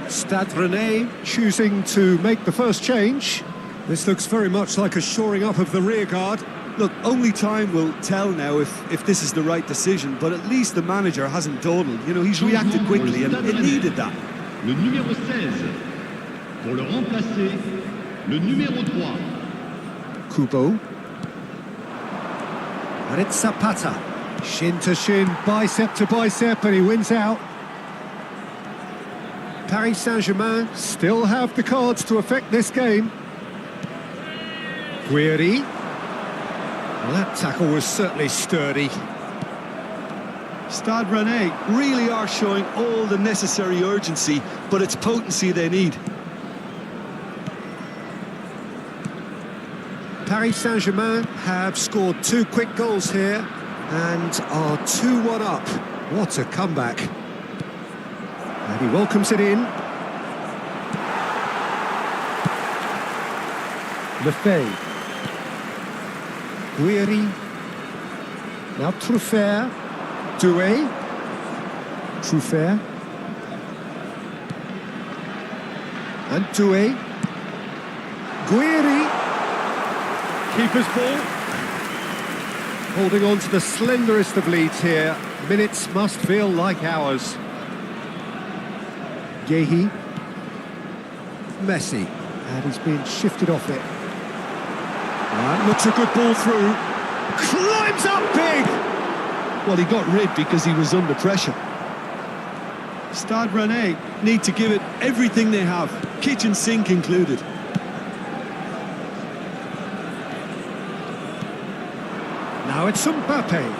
Stade Rennais choosing to make the first change. This looks very much like a shoring up of the rear guard. Look, only time will tell now if this is the right decision, but at least the manager hasn't dawdled. You know, he's reacted quickly and it needed that. Le numéro 16. Pour le remplacer, le numéro 3. Kubo. And it's Zapata. Shin to shin, bicep to bicep, and he wins out. Paris Saint-Germain still have the cards to affect this game. Guiri. Well, that tackle was certainly sturdy. Stade Rennais really are showing all the necessary urgency, but it's potency they need. Paris Saint-Germain have scored 2 quick goals here and are 2-1 up. What a comeback. And he welcomes it in. Lefebvre. Guiri. Now Truffert. Doué. Truffert. And Doué. Guiri. Keeper's ball. Holding on to the slenderest of leads here. Minutes must feel like hours. Yehi. Messi. And he's been shifted off it. That looks a good ball through. Climbs up big! Well, he got rid because he was under pressure. Stade Rennais need to give it everything they have, kitchen sink included. Now it's Mbappe.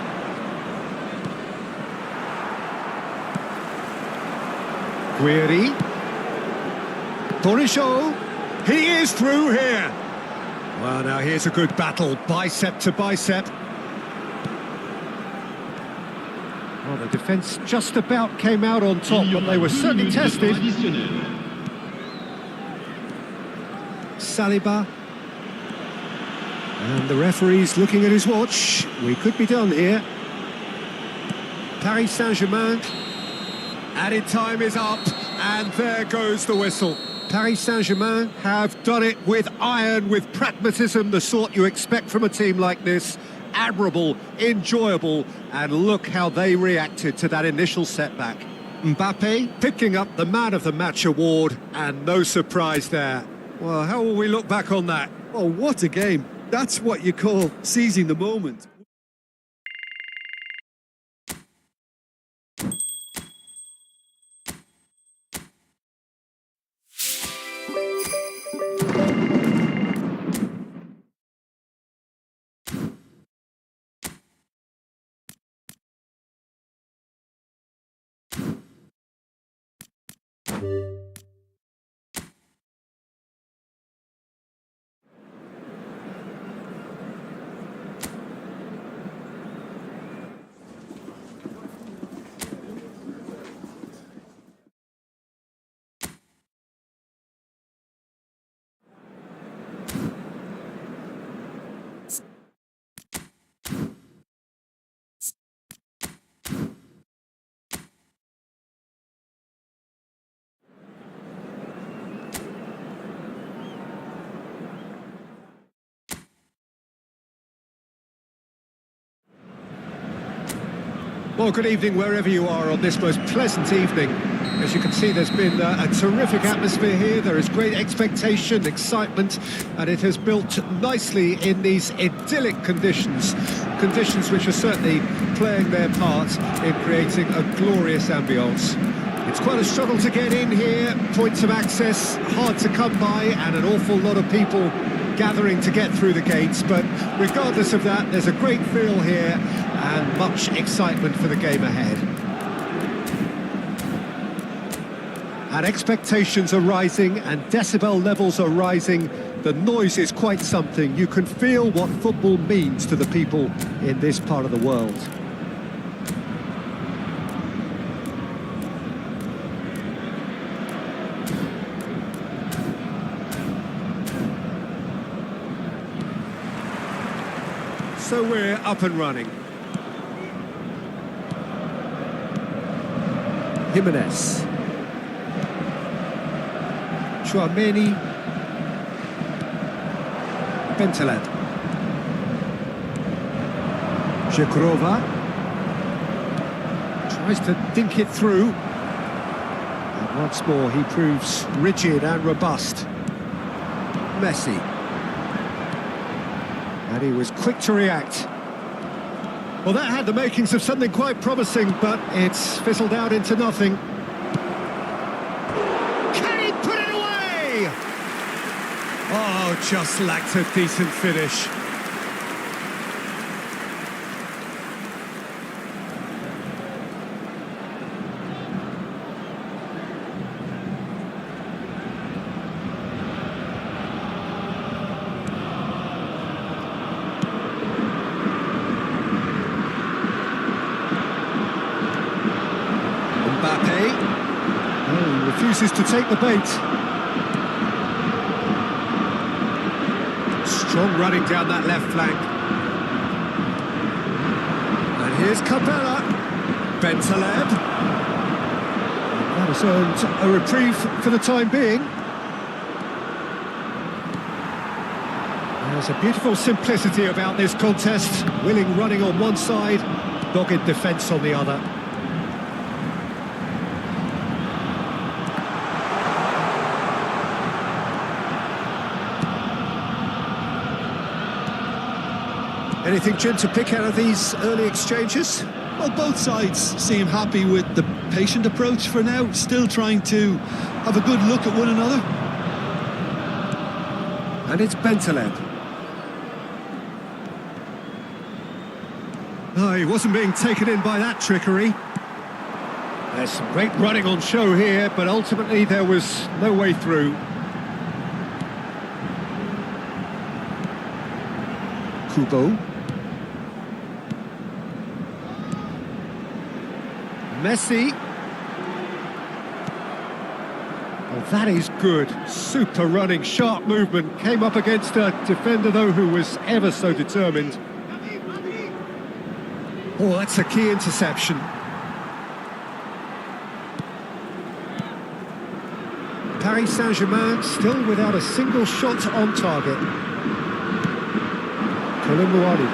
Guiri. Bonichot. He is through here. Well, now here's a good battle, bicep to bicep. Well, the defence just about came out on top, but they were certainly tested. Saliba. And the referee's looking at his watch. We could be done here. Paris Saint-Germain. Added time is up, and there goes the whistle. Paris Saint-Germain have done it with iron, with pragmatism, the sort you expect from a team like this. Admirable, enjoyable, and look how they reacted to that initial setback. Mbappe picking up the Man of the Match award, and no surprise there. Well, how will we look back on that? Oh, what a game. That's what you call seizing the moment. Well, good evening wherever you are on this most pleasant evening. As you can see, there's been a terrific atmosphere here. There is great expectation, excitement, and it has built nicely in these idyllic conditions. Conditions which are certainly playing their part in creating a glorious ambience. It's quite a struggle to get in here, points of access hard to come by, and an awful lot of people gathering to get through the gates, but regardless of that, there's a great feel here and much excitement for the game ahead. And expectations are rising and decibel levels are rising. The noise is quite something. You can feel what football means to the people in this part of the world. So we're up and running. Immerse. Chouameni. Bentaleb. Jekrova. Tries to dink it through. And once more he proves rigid and robust. Messi. And he was quick to react. Well, that had the makings of something quite promising, but it's fizzled out into nothing. Can he put it away? Oh, just lacked a decent finish. Refuses to take the bait. Strong running down that left flank. And here's Capella. Bentaleb. That has earned a reprieve for the time being. There's a beautiful simplicity about this contest. Willing running on one side, dogged defence on the other. Anything, Jim, to pick out of these early exchanges? Well, both sides seem happy with the patient approach for now, still trying to have a good look at one another. And it's Bentaleb. Oh, he wasn't being taken in by that trickery. There's some great running on show here, but ultimately there was no way through. Kubo. Messi. Oh, that is good. Super running, sharp movement. Came up against a defender, though, who was ever so determined. Oh, that's a key interception. Paris Saint-Germain still without a single shot on target. Colomboani.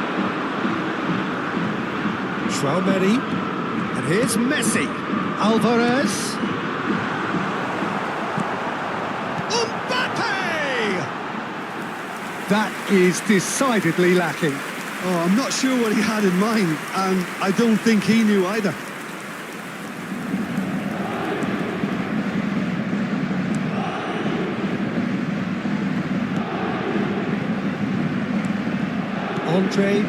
Traoré. And here's Messi. Alvarez. That is decidedly lacking. Oh, I'm not sure what he had in mind, and I don't think he knew either. Andre.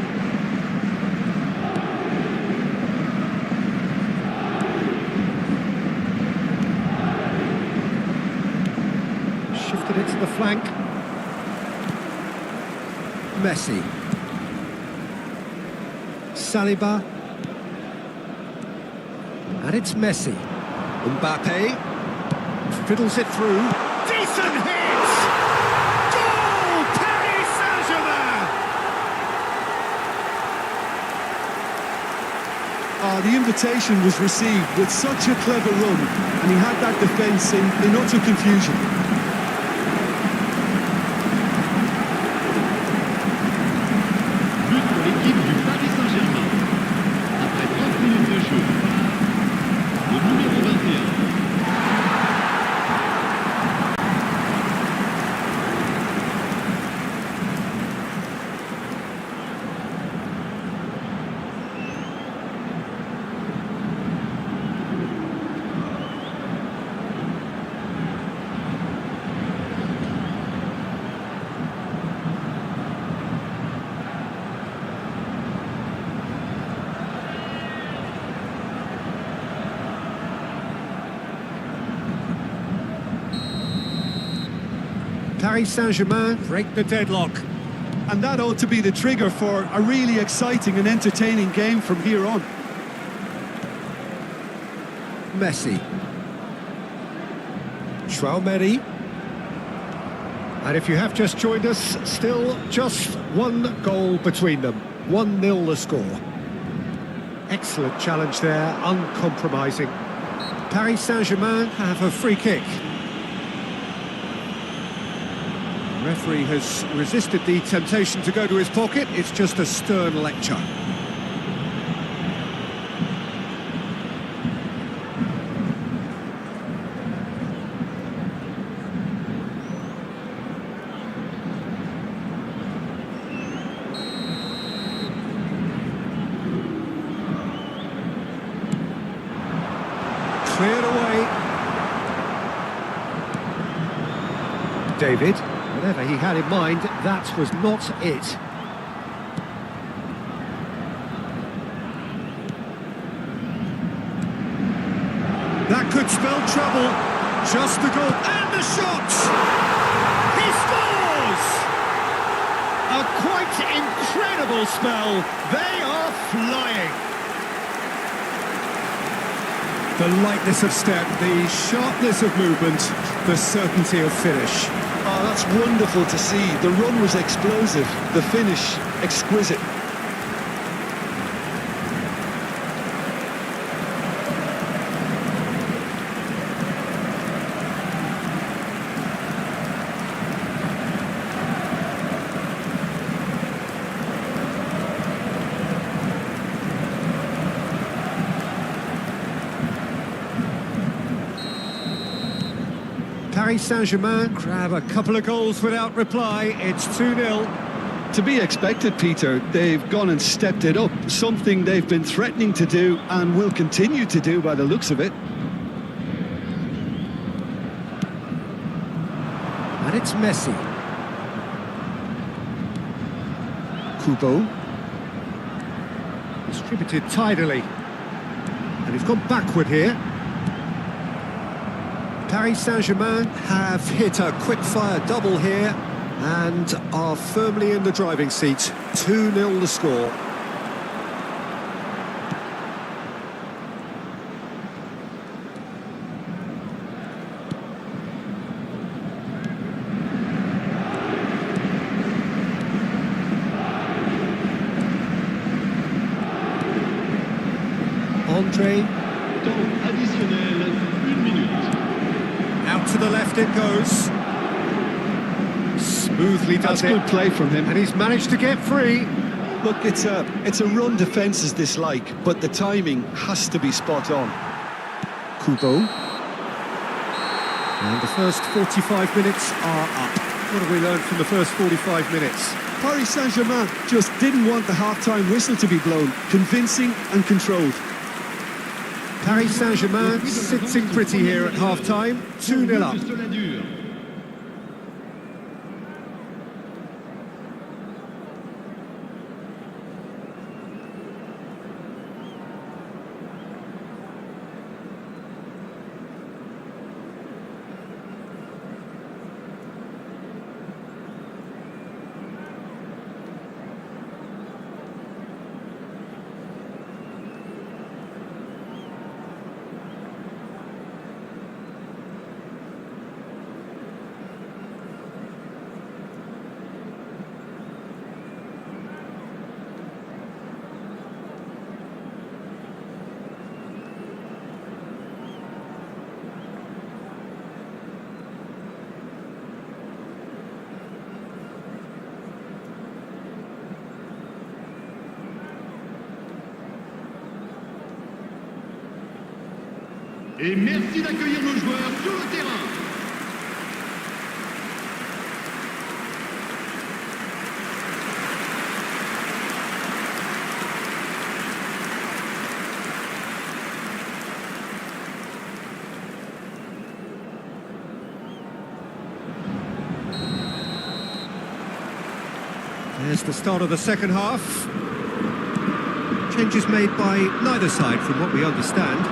Shifted it to the flank. Messi. Saliba. And it's Messi. Mbappe. Fiddles it through. Decent hit! Goal! Paris Saint-Germain! The invitation was received with such a clever run, and he had that defence in utter confusion. But pour l'équipe du Paris Saint-Germain. Après 30 minutes de jeu, le numéro 21. Paris Saint-Germain break the deadlock. And that ought to be the trigger for a really exciting and entertaining game from here on. Messi. Traoré. And if you have just joined us, still just one goal between them. 1-0 the score. Excellent challenge there, uncompromising. Paris Saint-Germain have a free kick. The referee has resisted the temptation to go to his pocket. It's just a stern lecture. Cleared away. David. Whatever he had in mind, that was not it. That could spell trouble. Just the goal. And the shot! He scores! A quite incredible spell. They are flying. The lightness of step, the sharpness of movement, the certainty of finish. Oh, that's wonderful to see. The run was explosive, the finish exquisite. Paris Saint-Germain grab a couple of goals without reply. It's 2-0. To be expected, Peter. They've gone and stepped it up, something they've been threatening to do and will continue to do by the looks of it. And it's Messi. Kubo. Distributed tidily. And he's gone backward here. Paris Saint-Germain have hit a quick-fire double here and are firmly in the driving seat. 2-0 the score. Andre. Temps additionnel, 1 minute. Out to the left it goes. Smoothly does That's it. good play from him. And he's managed to get free. Look, it's a run defence is dislike, but the timing has to be spot on. Kubo. And the first 45 minutes are up. What have we learned from the first 45 minutes? Paris Saint-Germain just didn't want the half-time whistle to be blown. Convincing and controlled. Paris Saint-Germain sitting pretty here at half-time. 2-0 up. Et merci d'accueillir nos joueurs sur le terrain. There's the start of the second half. Changes made by neither side from what we understand.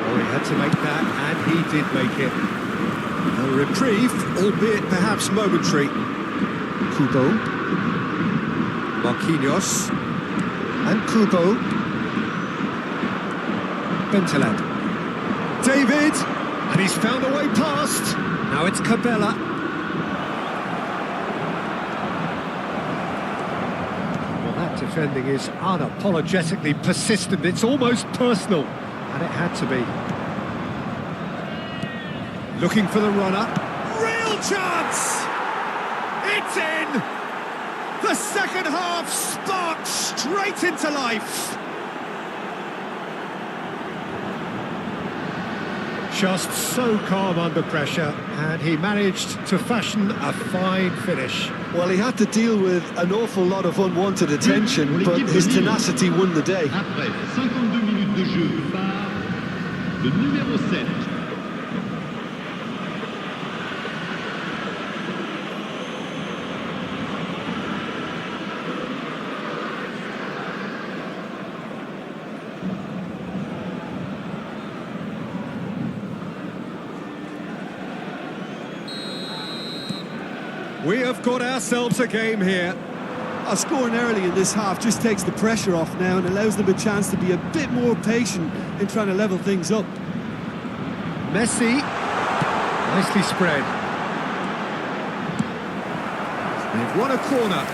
Oh, he had to make that, and he did make it. A reprieve, albeit perhaps momentary. Kubo. Marquinhos. And Kubo. Bentaleb. David! And he's found a way past. Now it's Cabela. Defending is unapologetically persistent. It's almost personal, and it had to be. Looking for the runner. Real chance! It's in! The second half sparked straight into life. Just so calm under pressure, and he managed to fashion a fine finish. Well, he had to deal with an awful lot of unwanted attention, but his tenacity won the day. Après 52 minutes de jeu par le numéro 7. We have got ourselves a game here. Scoring early in this half just takes the pressure off now and allows them a chance to be a bit more patient in trying to level things up. Messi, nicely spread. They've won a corner.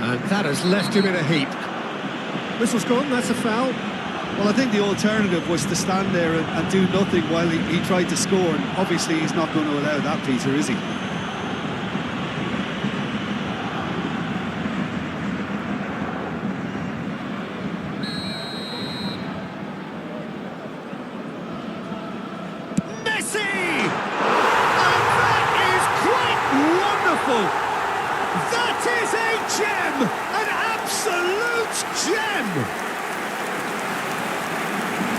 And that has left him in a heap. Whistle's gone, that's a foul. Well, I think the alternative was to stand there and do nothing while he tried to score, and obviously he's not going to allow that, Peter, is he? Messi! And that is quite wonderful! That is a gem! An absolute gem!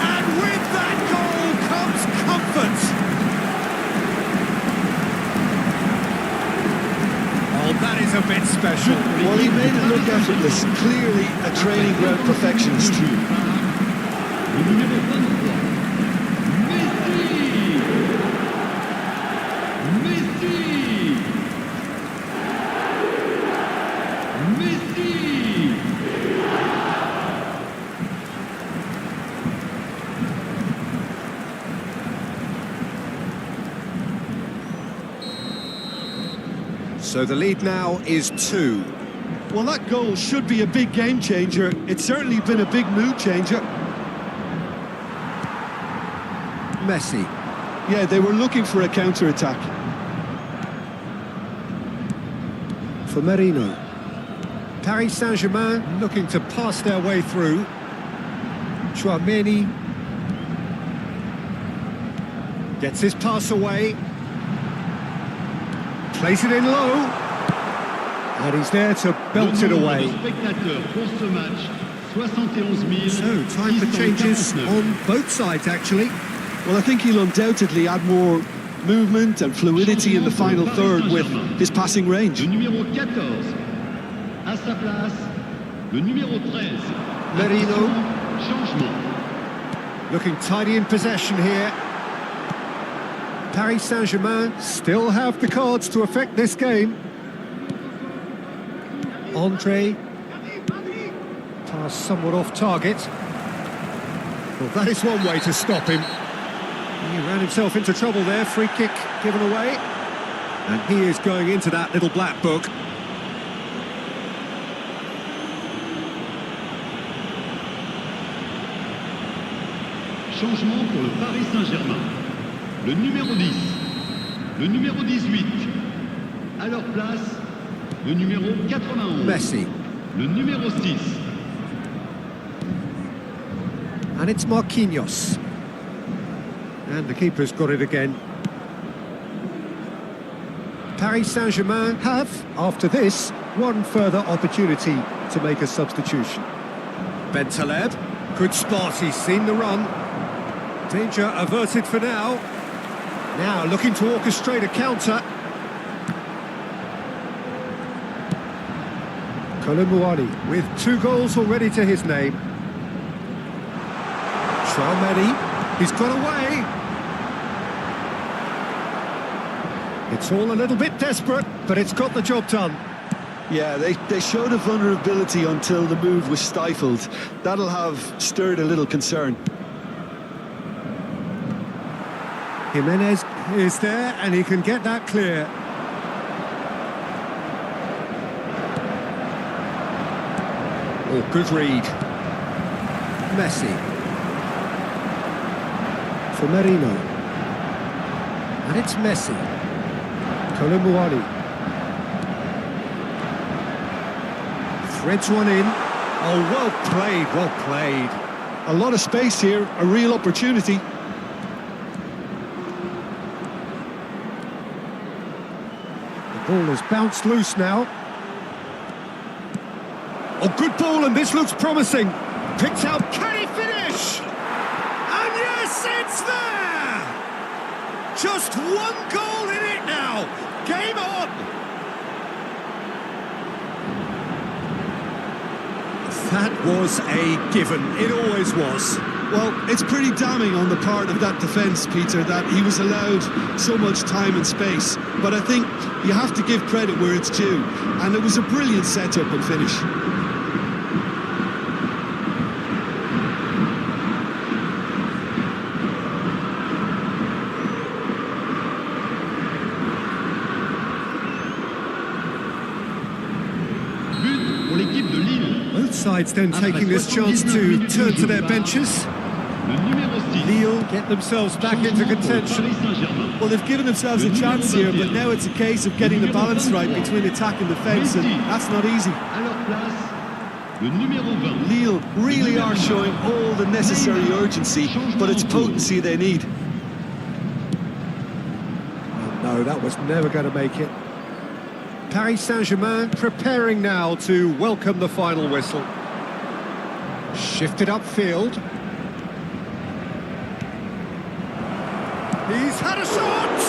And with that goal comes comfort! Oh, that is a bit special. Well, he made it look effortless. Clearly a training ground perfectionist. Le numéro 23. Messi! Messi! So the lead now is 2. Well, that goal should be a big game changer. It's certainly been a big mood changer. Messi. Yeah, they were looking for a counter-attack. For Merino. Paris Saint-Germain looking to pass their way through. Chouameni gets his pass away. Plays it in low. And he's there to belt it away. So, time for changes on both sides, actually. Well, I think he'll undoubtedly add more movement and fluidity in the final third with his passing range. Le numéro 14. À sa place, le numéro 13. Merino. Changement. Looking tidy in possession here. Paris Saint-Germain still have the cards to affect this game. Andre. Pass somewhat off target. Well, that is one way to stop him. He ran himself into trouble there. Free kick given away. And he is going into that little black book. Changement pour le Paris Saint-Germain. Le numéro 10. Le numéro 18. À leur place, le numéro 91. Messi. Le numéro 6. And it's Marquinhos. And the keeper's got it again. Paris Saint-Germain have, after this, one further opportunity to make a substitution. Bentaleb, good spot, he's seen the run. Danger averted for now. Now looking to orchestrate a counter. Koulibaly with 2 goals already to his name. Chouameni, he's got away. It's all a little bit desperate, but it's got the job done. Yeah, they showed a vulnerability until the move was stifled. That'll have stirred a little concern. Jimenez is there, and he can get that clear. Oh, good read. Messi. For Merino. And it's Messi. Koulibaly. Threads one in. Oh, well played, well played. A lot of space here, a real opportunity. The ball has bounced loose now. Oh, good ball, and this looks promising. Picked out, can he finish? And yes, it's there! Just one goal in it now. Game on! That was a given. It always was. Well, it's pretty damning on the part of that defence, Peter, that he was allowed so much time and space. But I think you have to give credit where it's due. And it was a brilliant setup and finish. But pour l'équipe de Lille. Both sides then taking this chance to turn to their benches. Le numéro 6. Lille get themselves back into contention. Paris Saint-Germain. Well, they've given themselves a chance here, but now it's a case of getting the balance right between attack and defence, and that's not easy. À leur place, le numéro 20. Lille really are showing all the necessary urgency, but it's potency they need. No, that was never going to make it. Paris Saint-Germain preparing now to welcome the final whistle. Shifted upfield. He's had a shot!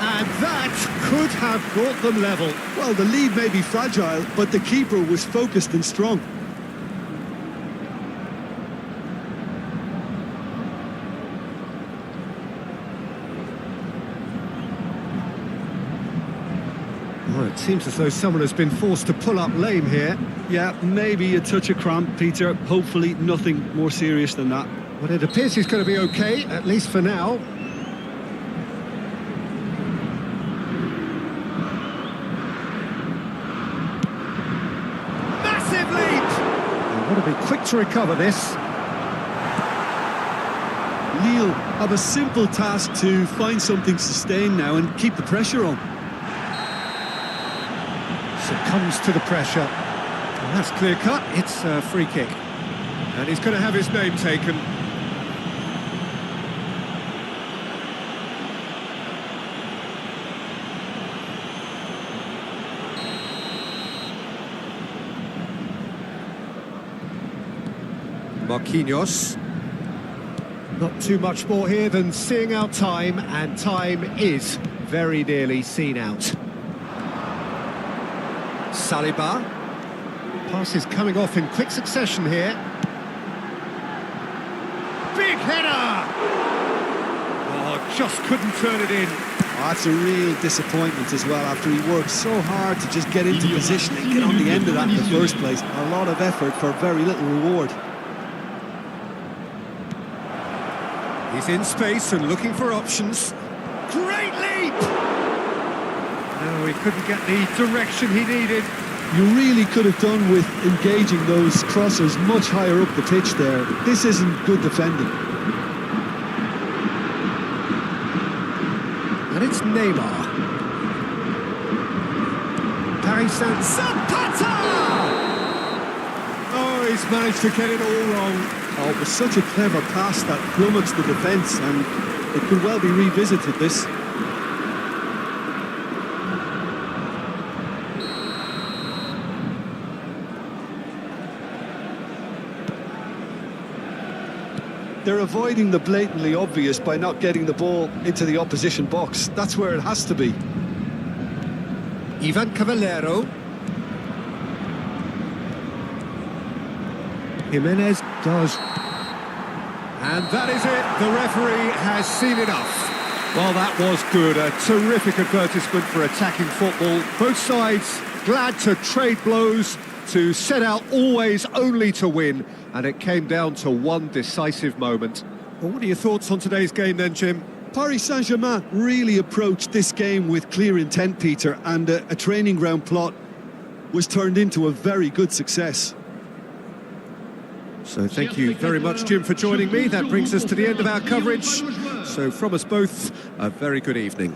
And that could have brought them level. Well, the lead may be fragile, but the keeper was focused and strong. Oh, it seems as though someone has been forced to pull up lame here. Yeah, maybe a touch of cramp, Peter. Hopefully nothing more serious than that. But it appears he's going to be okay, at least for now. to recover this. Lille have a simple task to find something sustained now and keep the pressure on. Succumbs to the pressure. And that's clear cut, it's a free kick. And he's going to have his name taken. Marquinhos. Not too much more here than seeing out time, and time is very nearly seen out. Saliba. Pass is coming off in quick succession here. Big header! Oh, just couldn't turn it in. Oh, that's a real disappointment as well, after he worked so hard to just get into position and get on the end of that in the first place. A lot of effort for very little reward. He's in space and looking for options. Great leap! No, he couldn't get the direction he needed. You really could have done with engaging those crossers much higher up the pitch there. This isn't good defending. And it's Neymar. Paris Saint-Zapata! Oh, he's managed to get it all wrong. Oh, it was such a clever pass that flummoxed the defence, and it could well be revisited, this. They're avoiding the blatantly obvious by not getting the ball into the opposition box. That's where it has to be. Ivan Cavallero. Jimenez does. And that is it. The referee has seen enough. Well, that was good. A terrific advertisement for attacking football. Both sides glad to trade blows, to set out always only to win. And it came down to one decisive moment. Well, what are your thoughts on today's game then, Jim? Paris Saint-Germain really approached this game with clear intent, Peter, and a training ground plot was turned into a very good success. So thank you very much, Jim, for joining me. That brings us to the end of our coverage. So from us both, a very good evening.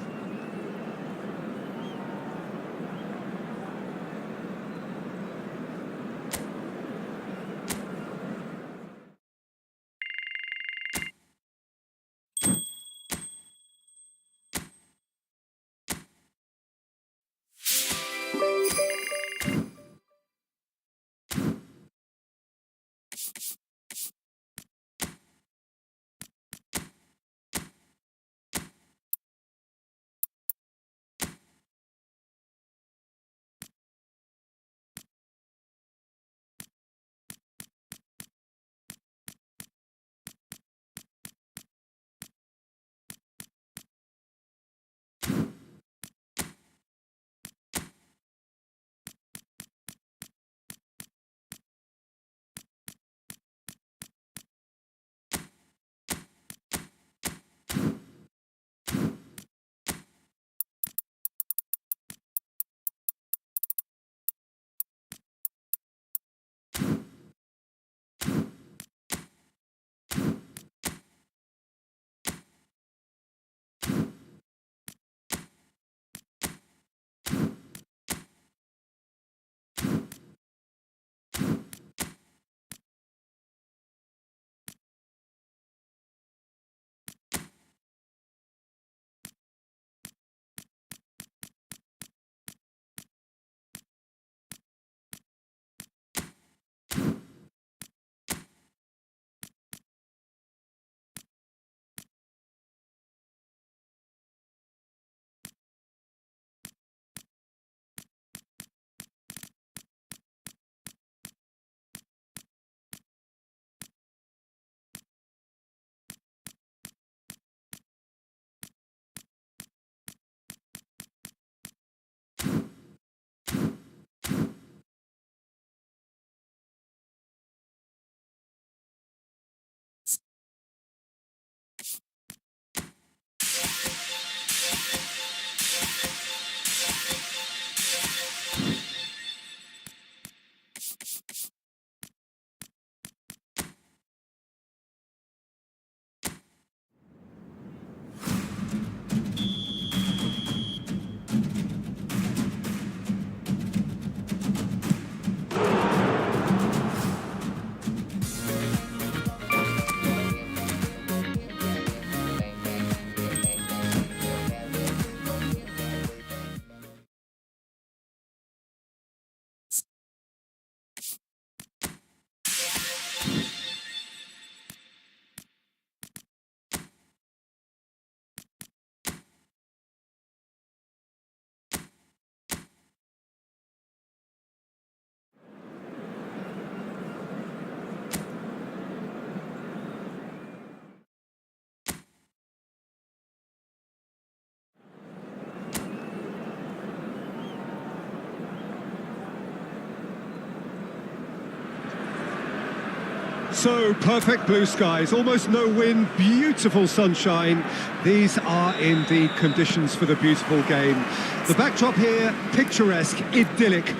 So, perfect blue skies, almost no wind, beautiful sunshine. These are indeed conditions for the beautiful game. The backdrop here, picturesque, idyllic.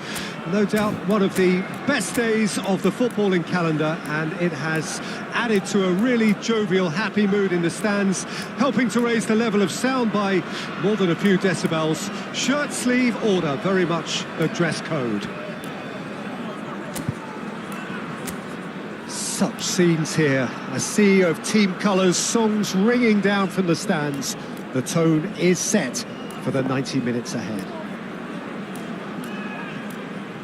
No doubt one of the best days of the footballing calendar, and it has added to a really jovial, happy mood in the stands, helping to raise the level of sound by more than a few decibels. Shirt sleeve order, very much the dress code. Such scenes here, a sea of team colours, songs ringing down from the stands. The tone is set for the 90 minutes ahead.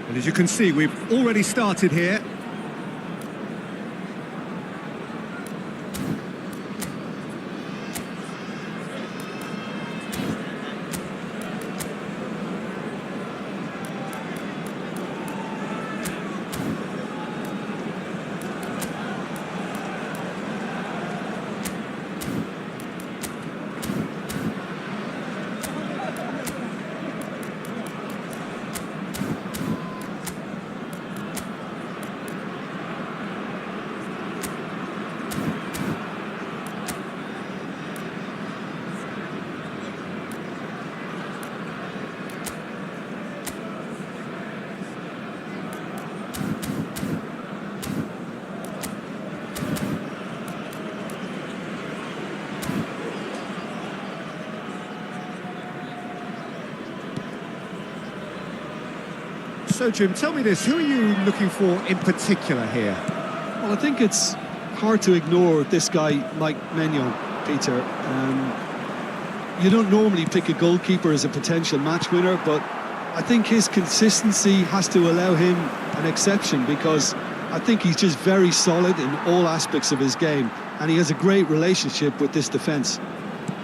And as you can see, we've already started here. So, Jim, tell me this, who are you looking for in particular here? Well, I think it's hard to ignore this guy, Mike Maignan, Peter. You don't normally pick a goalkeeper as a potential match winner, but I think his consistency has to allow him an exception, because I think he's just very solid in all aspects of his game, and he has a great relationship with this defence.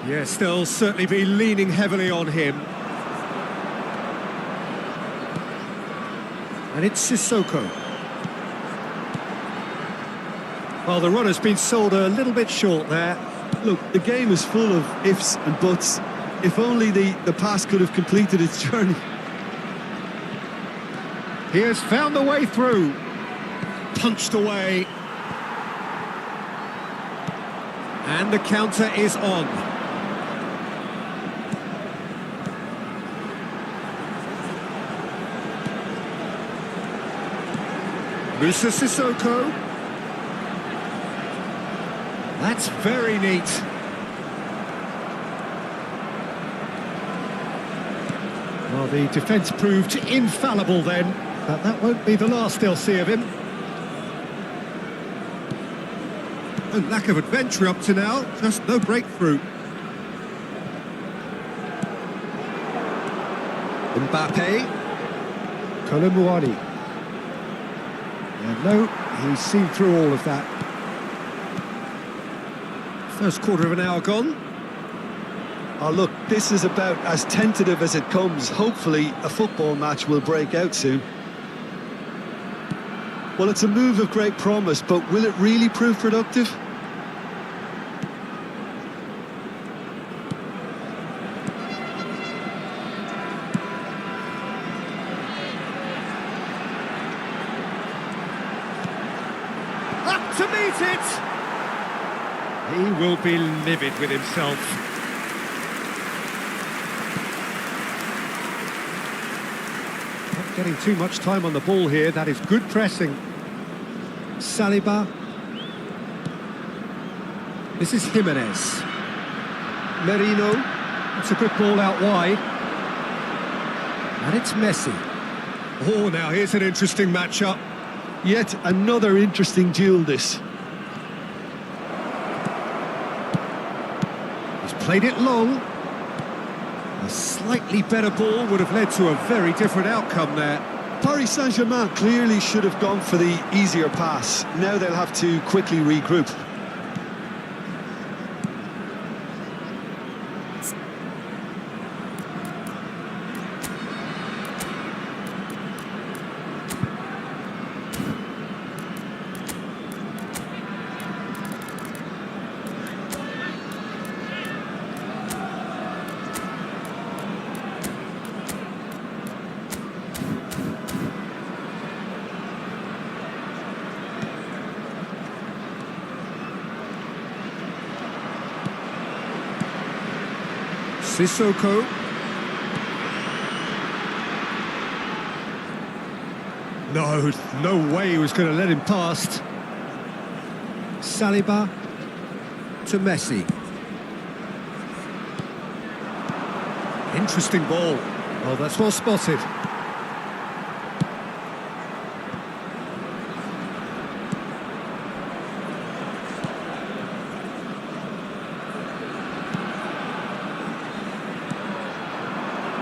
Yes, they'll certainly be leaning heavily on him. And it's Sissoko. Well, the runner's been sold a little bit short there. Look, the game is full of ifs and buts. If only the pass could have completed its journey. He has found the way through. Punched away. And the counter is on. Musa Sissoko. That's very neat. Well, the defence proved infallible then, but that won't be the last they'll see of him. No lack of adventure up to now, just no breakthrough. Mbappe. Kolomuani. And no, he's seen through all of that. First quarter of an hour gone. Oh, look, this is about as tentative as it comes. Hopefully, a football match will break out soon. Well, it's a move of great promise, but will it really prove productive? To meet it! He will be livid with himself. Not getting too much time on the ball here, that is good pressing. Saliba. This is Jimenez. Merino. That's a good ball out wide. And it's Messi. Oh, now here's an interesting matchup. Yet another interesting duel, this. He's played it long. A slightly better ball would have led to a very different outcome there. Paris Saint-Germain clearly should have gone for the easier pass. Now they'll have to quickly regroup. Sissoko. No way he was going to let him past. Saliba to Messi. Interesting ball. Oh, that's well spotted.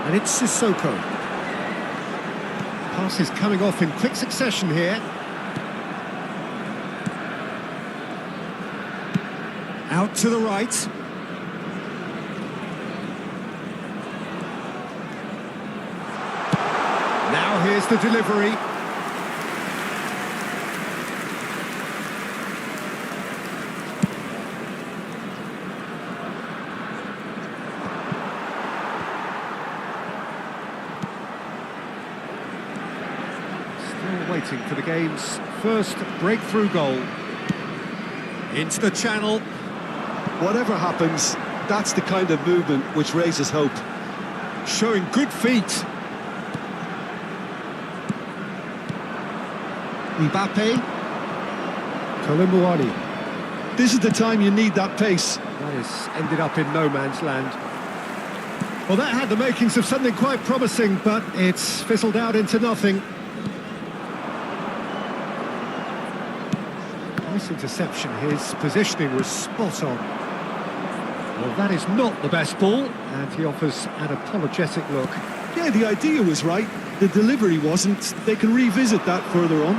And it's Sissoko. Pass is coming off in quick succession here. Out to the right. Now here's the delivery. Still waiting for the game's first breakthrough goal. Into the channel. Whatever happens, that's the kind of movement which raises hope. Showing good feet. Mbappe. Koulibaly. This is the time you need that pace. That has ended up in no man's land. Well, that had the makings of something quite promising, but it's fizzled out into nothing. Nice interception. His positioning was spot on. Well, that is not the best ball, and he offers an apologetic look. Yeah, the idea was right. The delivery wasn't. They can revisit that further on.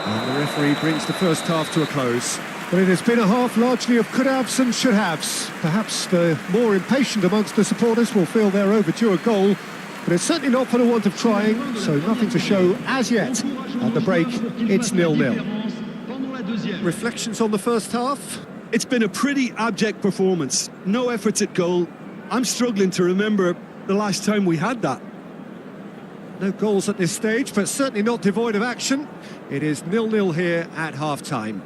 And the referee brings the first half to a close. But it has been a half largely of could-haves and should-haves. Perhaps the more impatient amongst the supporters will feel they're overdue a goal, but it's certainly not for the want of trying, so nothing to show as yet. At the break, it's 0-0. Reflections on the first half? It's been a pretty abject performance. No efforts at goal. I'm struggling to remember the last time we had that. No goals at this stage, but certainly not devoid of action. It is 0-0 here at half-time.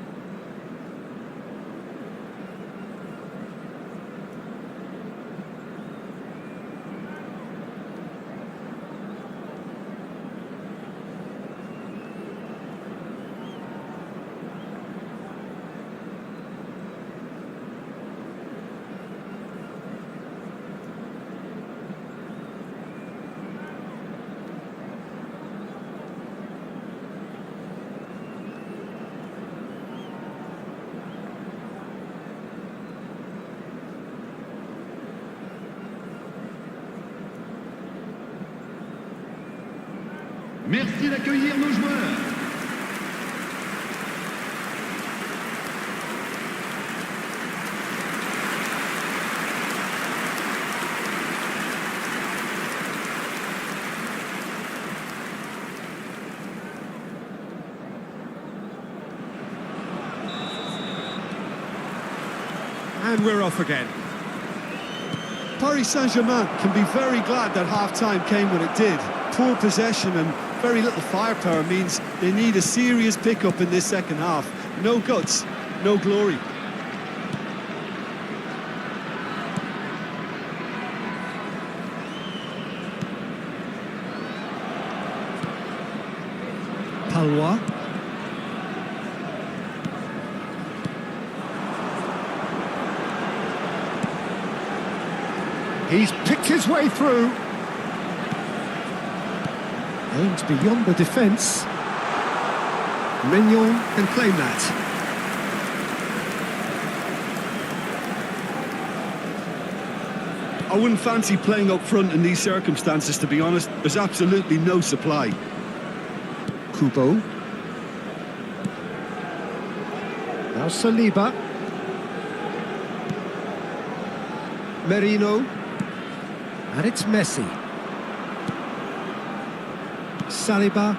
Merci d'accueillir nos joueurs. And we're off again. Paris Saint-Germain can be very glad that half-time came when it did. Poor possession and very little firepower means they need a serious pickup in this second half. No guts, no glory. Palois. He's picked his way through. Aimed beyond the defence. Mignon can claim that. I wouldn't fancy playing up front in these circumstances, to be honest. There's absolutely no supply. Kubo. Now Saliba. Merino. And it's Messi. Saliba.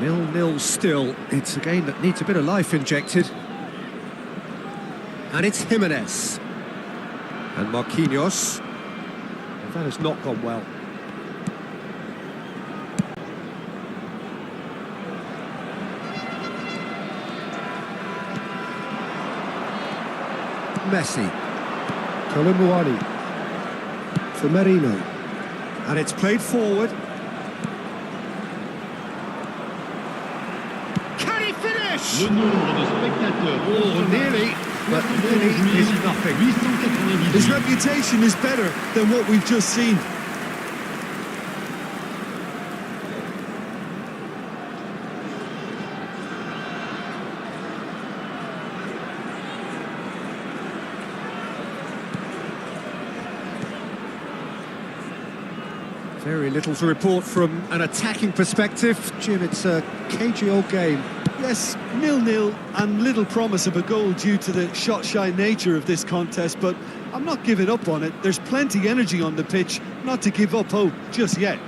0-0 still. It's a game that needs a bit of life injected. And it's Jimenez. And Marquinhos. And that has not gone well. Messi. Colomboani. For Merino. And it's played forward. Can he finish? Le nombre de spectateurs Oh, nearly, but nearly is nothing. 898. His reputation is better than what we've just seen. Very little to report from an attacking perspective. Jim, it's a cagey old game. Yes, 0-0 and little promise of a goal due to the shot-shy nature of this contest, but I'm not giving up on it. There's plenty energy on the pitch, not to give up hope just yet.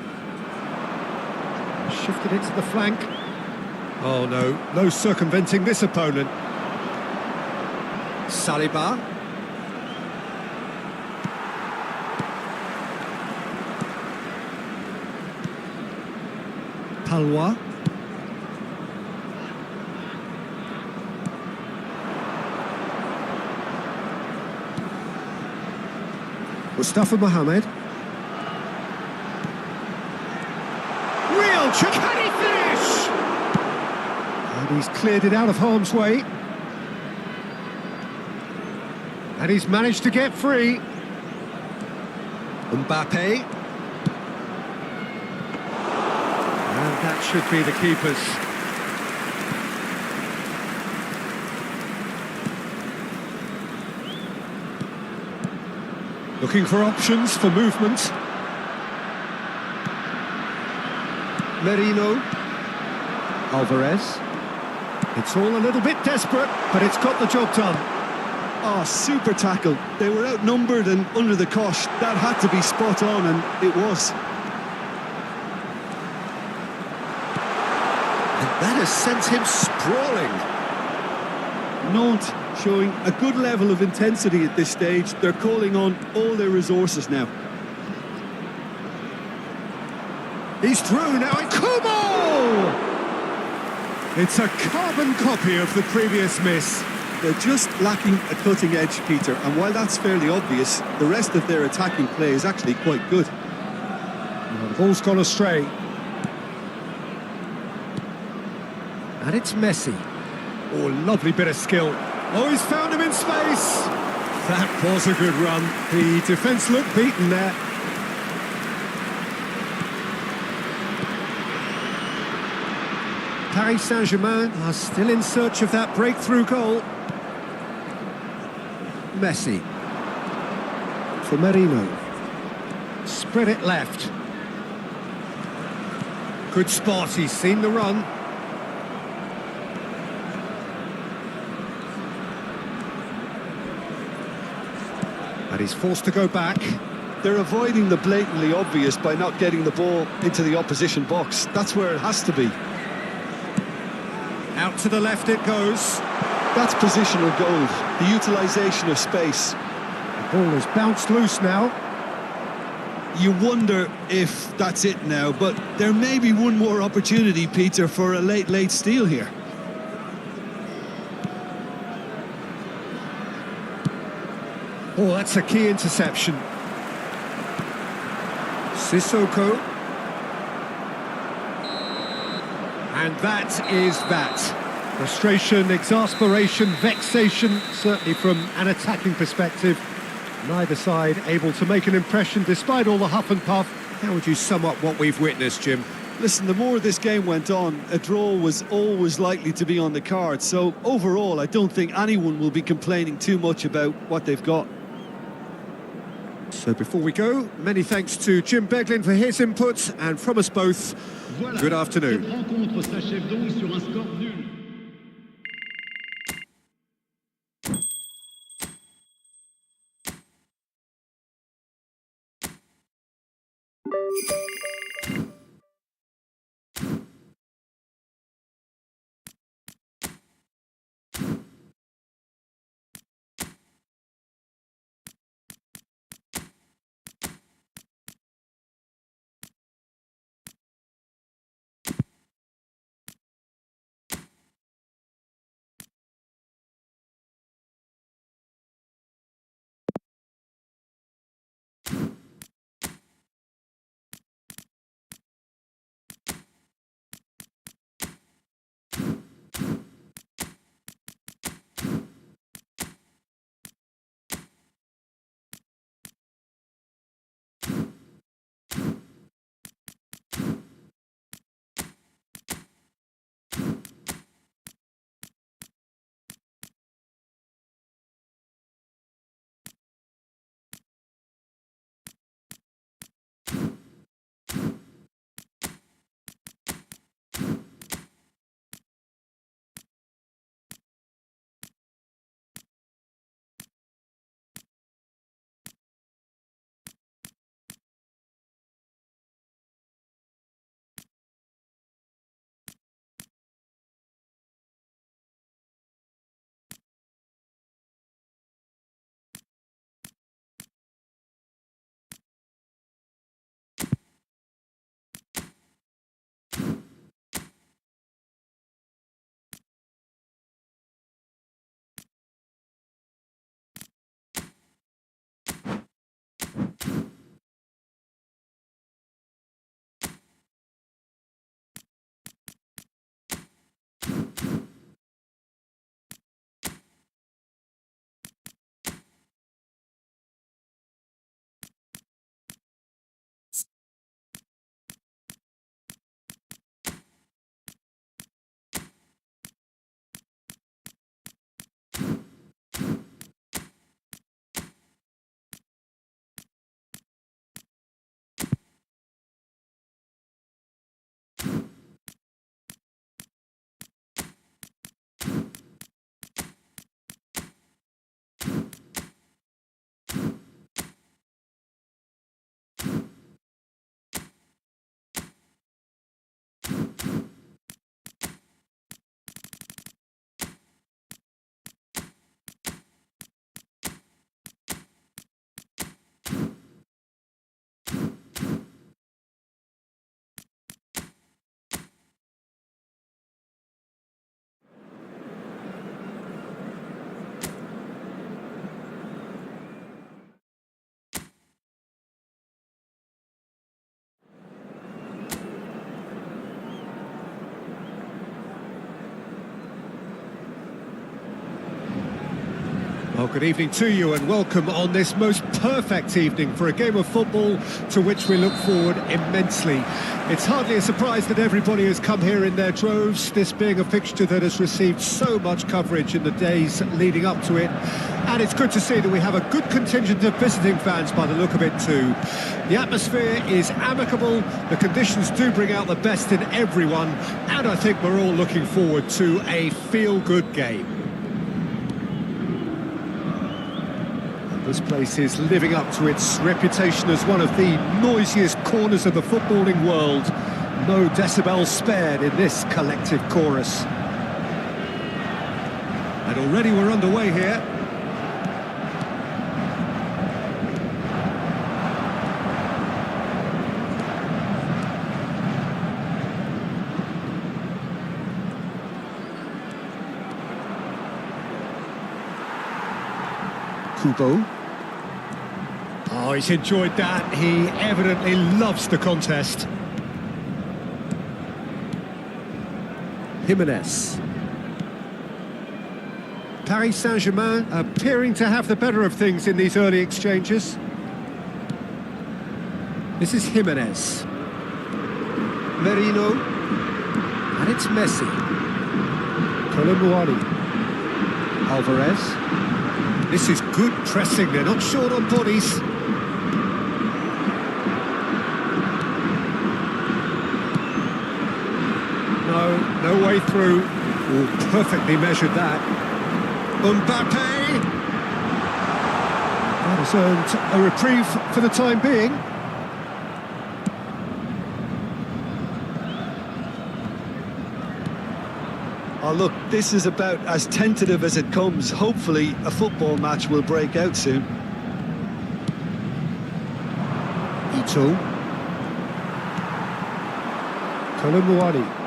Shifted it to the flank. Oh no, no circumventing this opponent. Saliba. Palois. Mustafa Mohamed. Real chance. Can he finish? And he's cleared it out of harm's way. And he's managed to get free. Mbappe. And that should be the keeper's. Looking for options for movement. Merino. Alvarez. It's all a little bit desperate, but it's got the job done. Oh, super tackle. They were outnumbered and under the cosh. That had to be spot on, and it was. That has sent him sprawling. Nantes showing a good level of intensity at this stage. They're calling on all their resources now. He's through now, and Kubo! It's a carbon copy of the previous miss. They're just lacking a cutting edge, Peter, and while that's fairly obvious, the rest of their attacking play is actually quite good. Well, the ball's gone astray. And it's Messi. Oh, lovely bit of skill. Oh, he's found him in space. That was a good run. The defence looked beaten there. Paris Saint-Germain are still in search of that breakthrough goal. Messi. For Merino. Spread it left. Good spot, he's seen the run. And he's forced to go back. They're avoiding the blatantly obvious by not getting the ball into the opposition box. That's where it has to be. Out to the left it goes. That's positional gold, the utilisation of space. The ball has bounced loose now. You wonder if that's it now, but there may be one more opportunity, Peter, for a late steal here. Oh, that's a key interception. Sissoko. And that is that. Frustration, exasperation, vexation, certainly from an attacking perspective. Neither side able to make an impression despite all the huff and puff. How would you sum up what we've witnessed, Jim? Listen, the more this game went on, a draw was always likely to be on the cards. So overall, I don't think anyone will be complaining too much about what they've got. So before we go, many thanks to Jim Beglin for his input, and from us both, Voilà, good afternoon. Cette rencontre s'achève donc sur un score nul. Well, good evening to you and welcome on this most perfect evening for a game of football to which we look forward immensely. It's hardly a surprise that everybody has come here in their droves, this being a fixture that has received so much coverage in the days leading up to it. And it's good to see that we have a good contingent of visiting fans by the look of it too. The atmosphere is amicable, the conditions do bring out the best in everyone, and I think we're all looking forward to a feel-good game. This place is living up to its reputation as one of the noisiest corners of the footballing world. No decibels spared in this collective chorus. And already we're underway here. Kubo. Oh, he's enjoyed that. He evidently loves the contest. Immerse. Paris Saint-Germain appearing to have the better of things in these early exchanges. This is Immerse. Merino. And it's Messi. Colomboani. Alvarez. This is good pressing, they're not short on bodies. No way through. Oh, perfectly measured that. Mbappe! That has earned a reprieve for the time being. Oh, look, this is about as tentative as it comes. Hopefully, a football match will break out soon. Ito. Colomboani.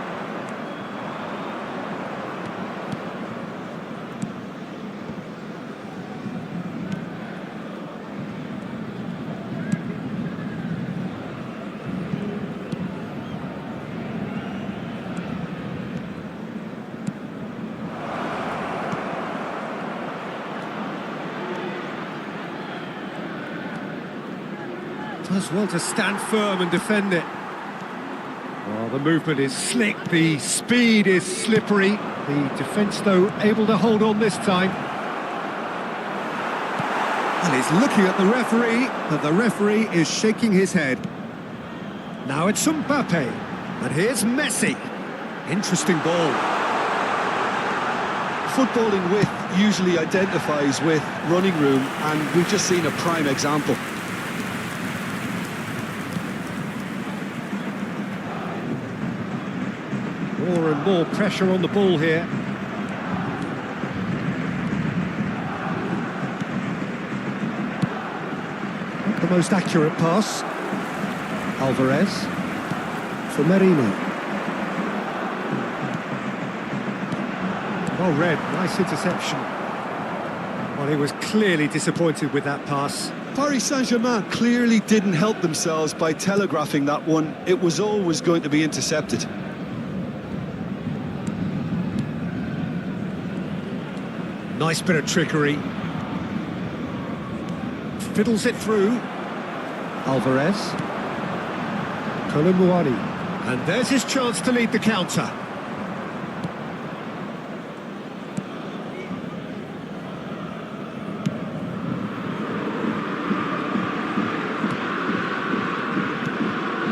Does well to stand firm and defend it. Well, the movement is slick, the speed is slippery. The defence, though, able to hold on this time. And he's looking at the referee, but the referee is shaking his head. Now it's Mbappe, and here's Messi. Interesting ball. Footballing width usually identifies with running room, and we've just seen a prime example. More and more pressure on the ball here. Not the most accurate pass. Alvarez for Merino. Well read, nice interception. Well, he was clearly disappointed with that pass. Paris Saint-Germain clearly didn't help themselves by telegraphing that one. It was always going to be intercepted. Nice bit of trickery. Fiddles it through. Alvarez. Colomouani. And there's his chance to lead the counter.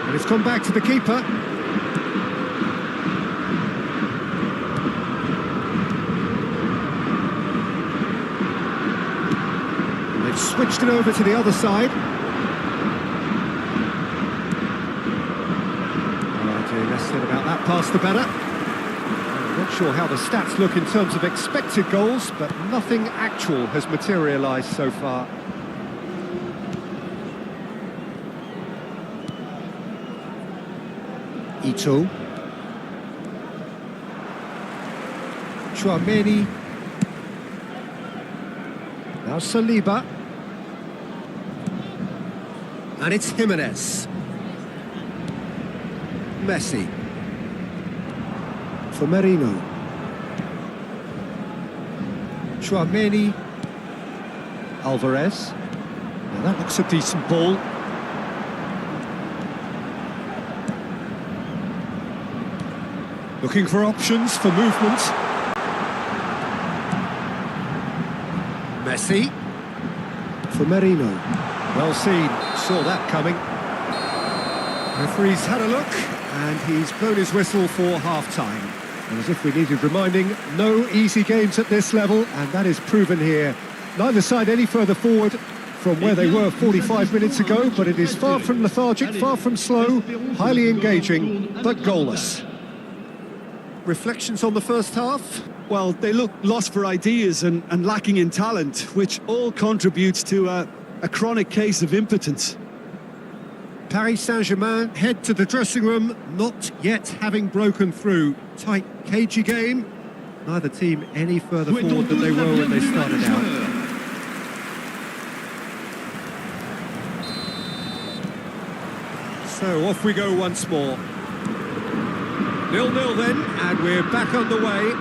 And it's gone back to the keeper. They've switched it over to the other side. Less said about that pass, the better. I'm not sure how the stats look in terms of expected goals, but nothing actual has materialised so far. Ito. Chouameni. Now Saliba. And it's Jimenez. Messi. For Merino. Chouameni. Alvarez. Now that looks a decent ball. Looking for options for movement. Messi. For Merino. Well seen, saw that coming. Referee's had a look, and he's blown his whistle for half-time. And as if we needed reminding, no easy games at this level, and that is proven here. Neither side any further forward from where they were 45 minutes ago, but it is far from lethargic, far from slow, highly engaging, but goalless. Reflections on the first half? Well, they look lost for ideas and lacking in talent, which all contributes to a chronic case of impotence. Paris Saint-Germain head to the dressing room, not yet having broken through. Tight, cagey game. Neither team any further forward than they were when they started out. So off we go once more. 0-0 then, and we're back underway.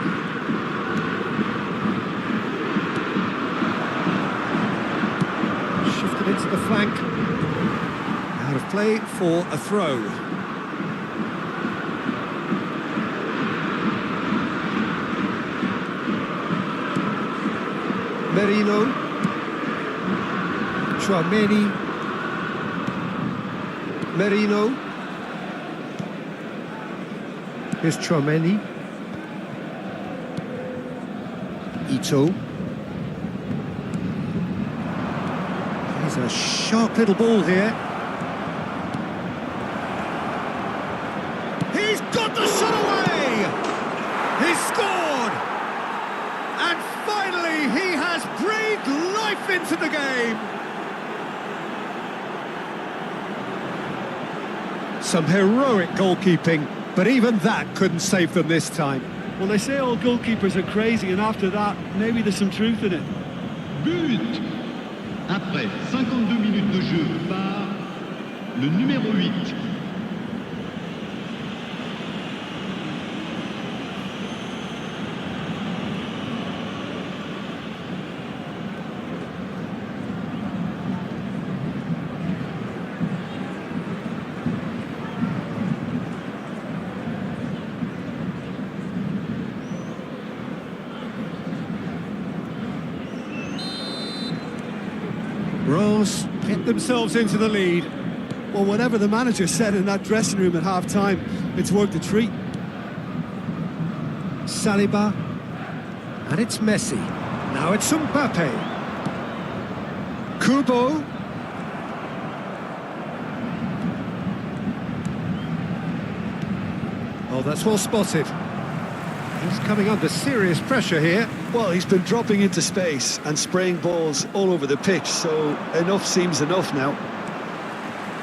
Shifted into the flank. Out of play for a throw. Merino. Chouameni. Merino. Here's Chouameni. Ito. There's a sharp little ball here. He's got the shot away! He's scored! And finally he has breathed life into the game! Some heroic goalkeeping, but even that couldn't save them this time. Well, they say all goalkeepers are crazy, and after that, maybe there's some truth in it. But après 52 minutes de jeu par le numéro 8. Reims get themselves into the lead. Well, whatever the manager said in that dressing room at half-time, it's worked a treat. Saliba. And it's Messi. Now it's Mbappe. Kubo. Oh, that's well spotted. He's coming under serious pressure here. Well, he's been dropping into space and spraying balls all over the pitch, so enough seems enough now.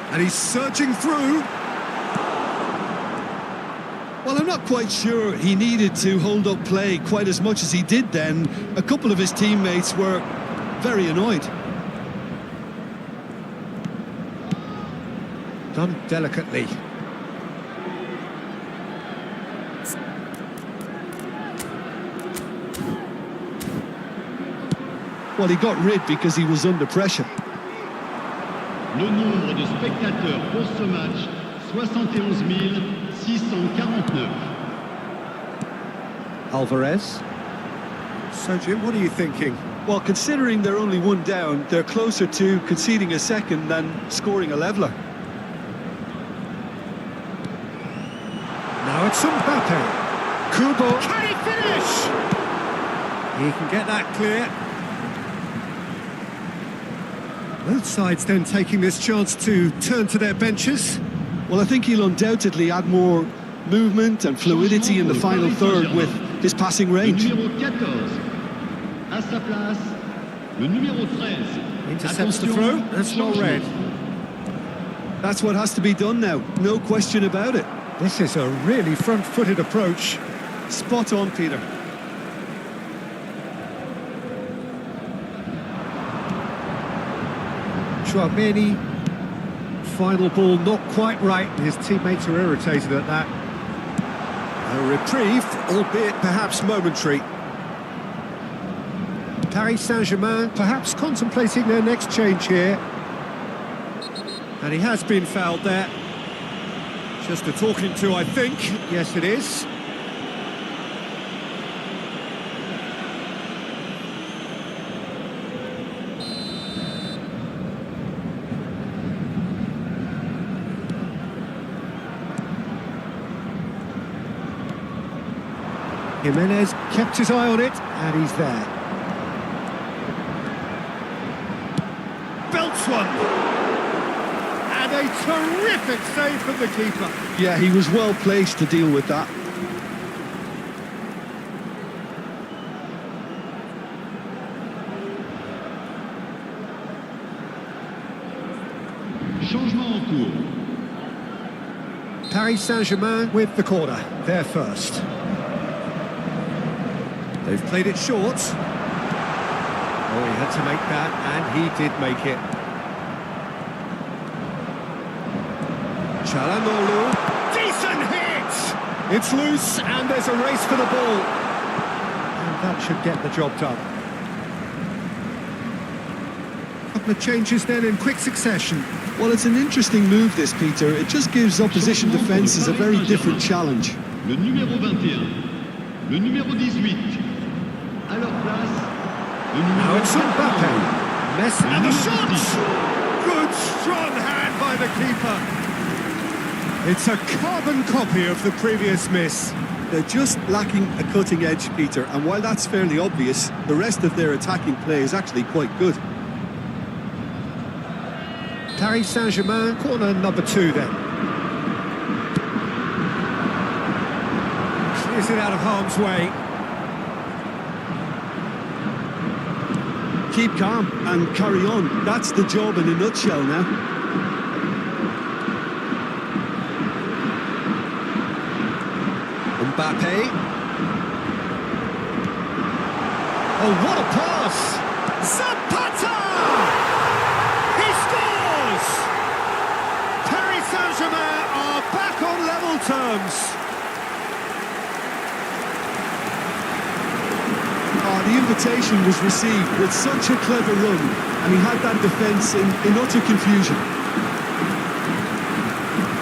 And he's surging through. Well, I'm not quite sure he needed to hold up play quite as much as he did then. A couple of his teammates were very annoyed. done delicately. Well, he got rid because he was under pressure. Le nombre de spectateurs pour ce match, 71 649. Alvarez. So, Jim, what are you thinking? Well, considering they're only one down, they're closer to conceding a second than scoring a leveller. Now it's Mbappe. Kubo. Can he finish? He can get that clear. Both sides then taking this chance to turn to their benches. Well, I think he'll undoubtedly add more movement and fluidity in the final third with his passing range. Le numéro 14. À sa place, le numéro 13. Intercepts the throw. That's not red. That's what has to be done now, no question about it. This is a really front-footed approach. Spot on, Peter. Chouameni. Final ball not quite right. His teammates are irritated at that. A reprieve, albeit perhaps momentary. Paris Saint-Germain perhaps contemplating their next change here. And he has been fouled there. Just a talking to, I think. Yes, it is. Jimenez kept his eye on it, and he's there. Belts one! And a terrific save from the keeper. Yeah, he was well placed to deal with that. Changement en cours. Paris Saint-Germain with the corner, they're first. They've played it short. Oh, he had to make that, and he did make it. Çalhanoğlu. Decent hit! It's loose, and there's a race for the ball. And that should get the job done. Couple of changes then in quick succession. Well, it's an interesting move, this, Peter. It just gives opposition defences a very different challenge. Le numéro 21. Le numéro 18. À leur place, le numéro Now it's Mbappe. Messi and the shot! 10. Good, strong hand by the keeper. It's a carbon copy of the previous miss. They're just lacking a cutting edge, Peter, and while that's fairly obvious, the rest of their attacking play is actually quite good. Paris Saint-Germain, corner number 2 then. Clears it out of harm's way. Keep calm and carry on. That's the job in a nutshell now. Mbappe. Oh, what a pass! Zapata! He scores! Paris Saint-Germain are back on level terms. The invitation was received with such a clever run, and he had that defence in utter confusion.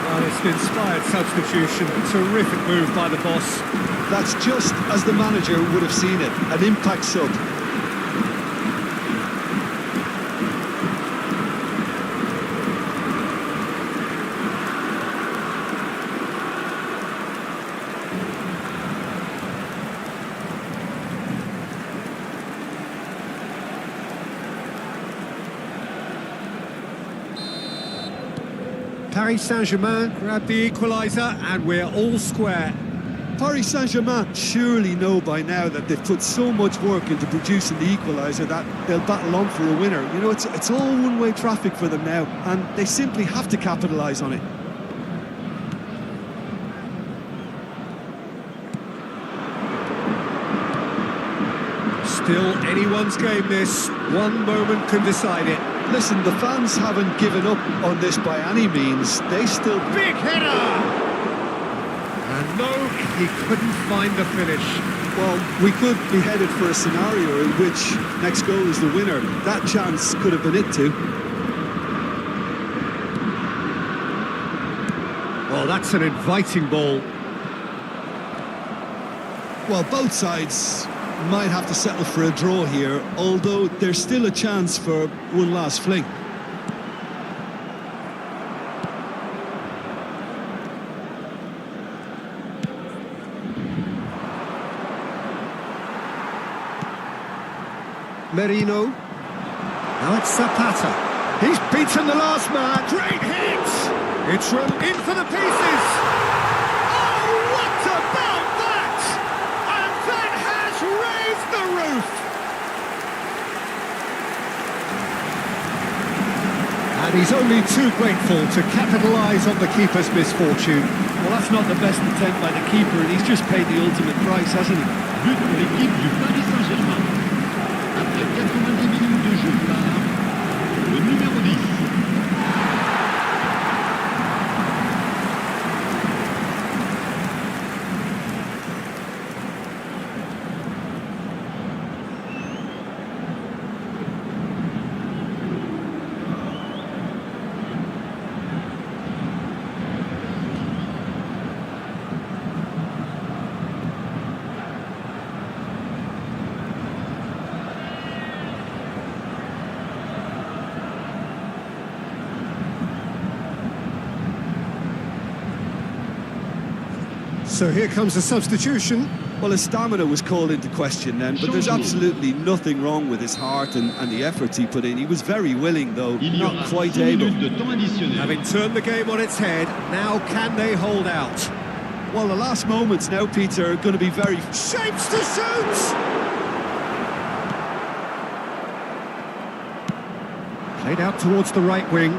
Well, it's an inspired substitution. Terrific move by the boss. That's just as the manager would have seen it, an impact sub. Paris Saint-Germain grab the equaliser, and we're all square. Paris Saint-Germain surely know by now that they've put so much work into producing the equaliser that they'll battle on for a winner. You know, it's all one-way traffic for them now, and they simply have to capitalise on it. Still anyone's game this. One moment can decide it. Listen, the fans haven't given up on this by any means. They still... Big header! And no, he couldn't find the finish. Well, we could be headed for a scenario in which next goal is the winner. That chance could have been it too. Well, that's an inviting ball. Well, both sides might have to settle for a draw here, although there's still a chance for one last fling. Merino. Now it's Zapata. He's beaten the last man. Great hit! It's run in for the pieces. Oh, what about that? And that has raised the roof. And he's only too grateful to capitalise on the keeper's misfortune. Well, that's not the best attempt by the keeper, and he's just paid the ultimate price, hasn't he? But pour l'équipe du Paris Saint-Germain. Après 90 minutes de jeu par le numéro 10. So here comes a substitution. Well, his stamina was called into question then, but there's absolutely nothing wrong with his heart and the efforts he put in. He was very willing, though, not quite able. De temps additionnel. Having turned the game on its head, now can they hold out? Well, the last moments now, Peter, are going to be very... Shapes to shoot! Played out towards the right wing.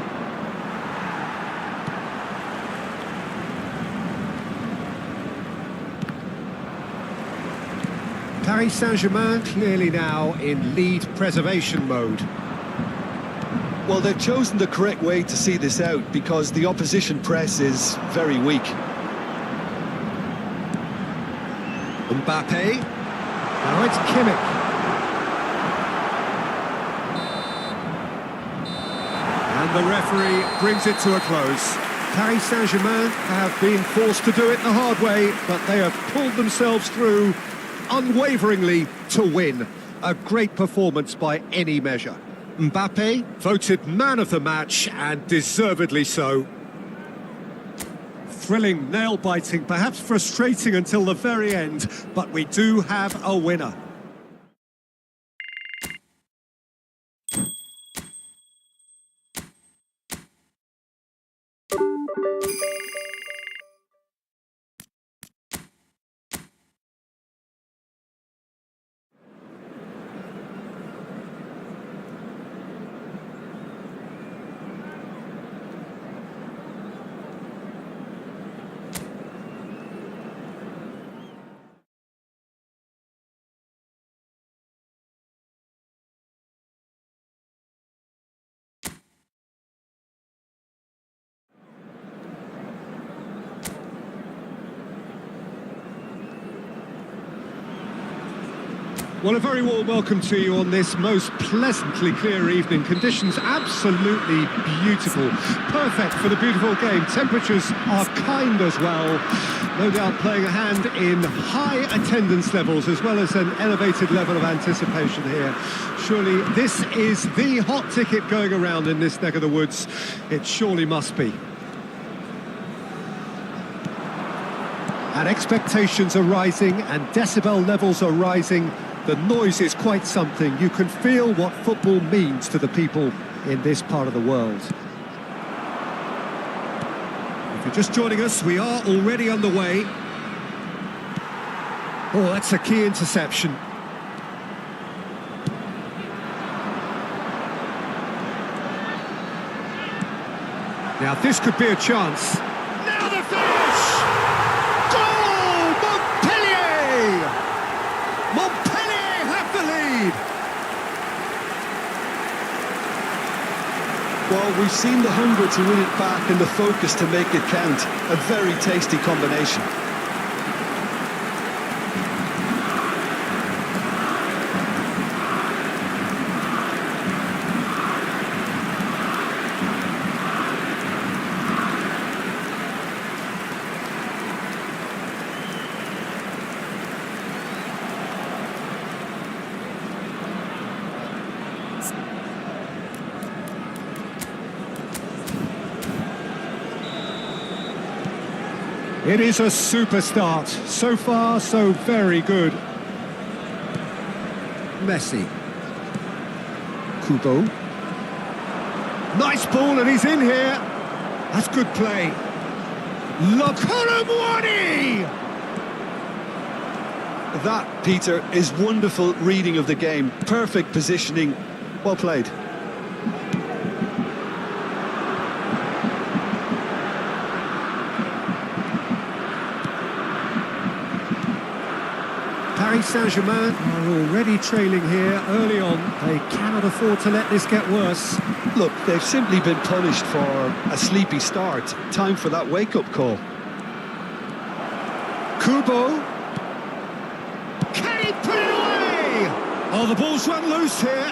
Paris Saint-Germain clearly now in lead preservation mode. Well, they've chosen the correct way to see this out because the opposition press is very weak. Mbappe. Now it's Kimmich. And the referee brings it to a close. Paris Saint-Germain have been forced to do it the hard way, but they have pulled themselves through unwaveringly to win. A great performance by any measure. Mbappe voted man of the match, and deservedly so. Thrilling, nail-biting, perhaps frustrating until the very end, but we do have a winner. Well, a very warm welcome to you on this most pleasantly clear evening. Conditions absolutely beautiful. Perfect for the beautiful game. Temperatures are kind as well. No doubt playing a hand in high attendance levels as well as an elevated level of anticipation here. Surely this is the hot ticket going around in this neck of the woods. It surely must be. And expectations are rising and decibel levels are rising. The noise is quite something. You can feel what football means to the people in this part of the world. If you're just joining us, we are already underway. Oh, that's a key interception. Now this could be a chance. Now the finish! Goal! Montpellier! Montpellier have the lead! Well, we've seen the hunger to win it back and the focus to make it count. A very tasty combination. It is a super start. So far, so very good. Messi. Kubo. Nice ball, and he's in here. That's good play. Lokolomwani! That, Peter, is wonderful reading of the game. Perfect positioning. Well played. Paris Saint-Germain are already trailing here early on. They cannot afford to let this get worse. Look, they've simply been punished for a sleepy start. Time for that wake-up call. Kubo. Can he put it away? Oh, the ball's run loose here.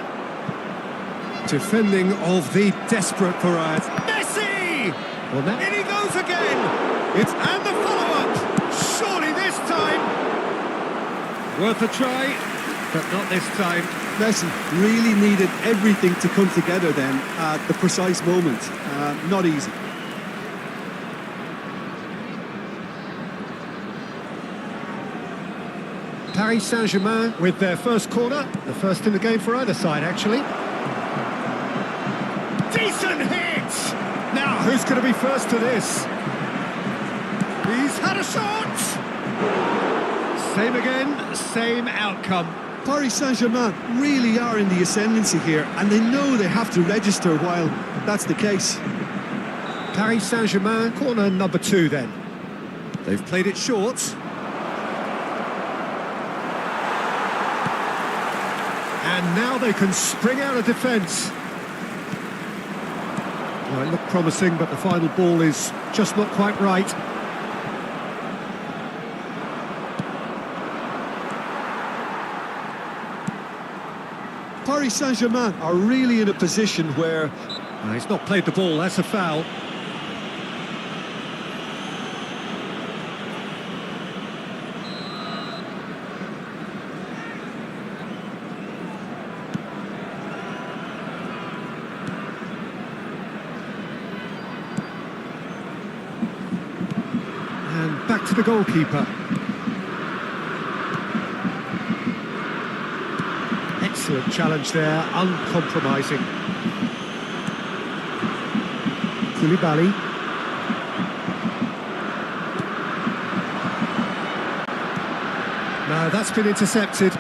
Defending of the desperate variety. Messi! Well, now in he goes again. And the follow-up. Surely this time. Worth a try, but not this time. Messi really needed everything to come together then at the precise moment. Not easy. Paris Saint-Germain with their first corner. The first in the game for either side, actually. Decent hit! Now, who's going to be first to this? He's had a shot! Same again, same outcome. Paris Saint-Germain really are in the ascendancy here, and they know they have to register while that's the case. Paris Saint-Germain, corner number 2 then. They've played it short. And now they can spring out of defence. Well, it looked promising, but the final ball is just not quite right. Paris Saint-Germain are really in a position where... No, he's not played the ball, that's a foul. And back to the goalkeeper. Excellent challenge there, uncompromising. Koulibaly. No, that's been intercepted.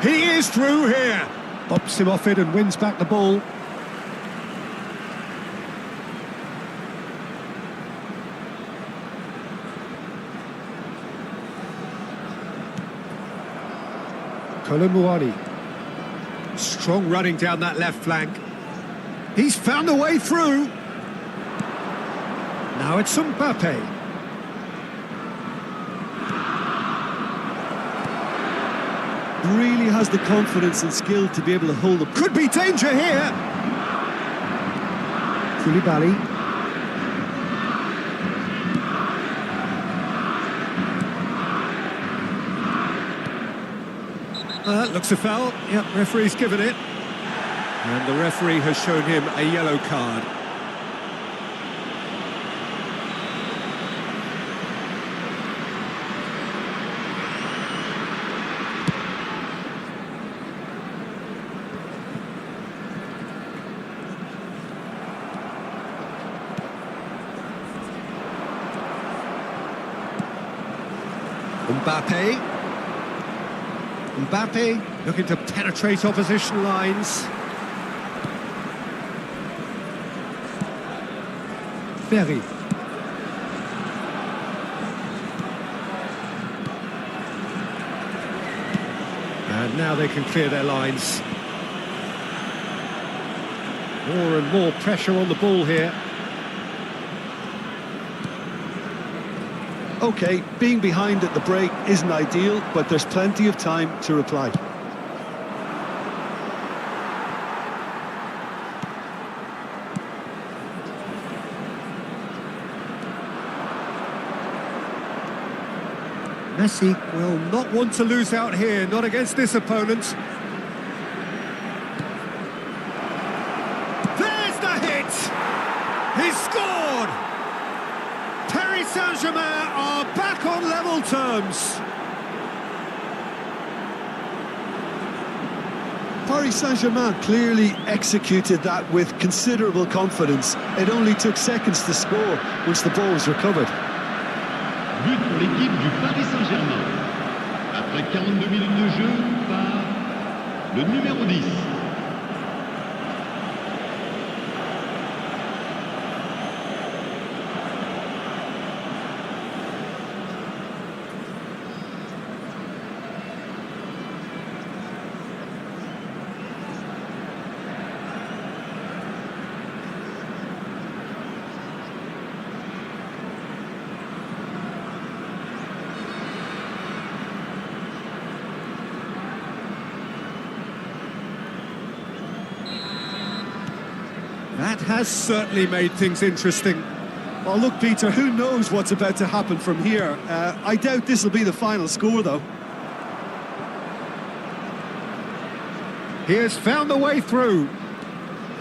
He is through here. Bops him off it and wins back the ball. Kolomouani. Strong running down that left flank. He's found a way through. Now it's Mbappe. Really has the confidence and skill to be able to hold up. Could be danger here. Koulibaly. That looks a foul. Yep, referee's given it. And the referee has shown him a yellow card. Mbappe looking to penetrate opposition lines. Ferry. And now they can clear their lines. More and more pressure on the ball here. OK, being behind at the break isn't ideal, but there's plenty of time to reply. Messi will not want to lose out here, not against this opponent. There's the hit! He scored! Paris Saint-Germain are back on level terms. Paris Saint-Germain clearly executed that with considerable confidence. It only took seconds to score once the ball was recovered. But pour l'équipe du Paris Saint-Germain. Après 42 minutes de jeu par le numéro 10. That has certainly made things interesting. Well, look, Peter, who knows what's about to happen from here? I doubt this will be the final score, though. He has found the way through.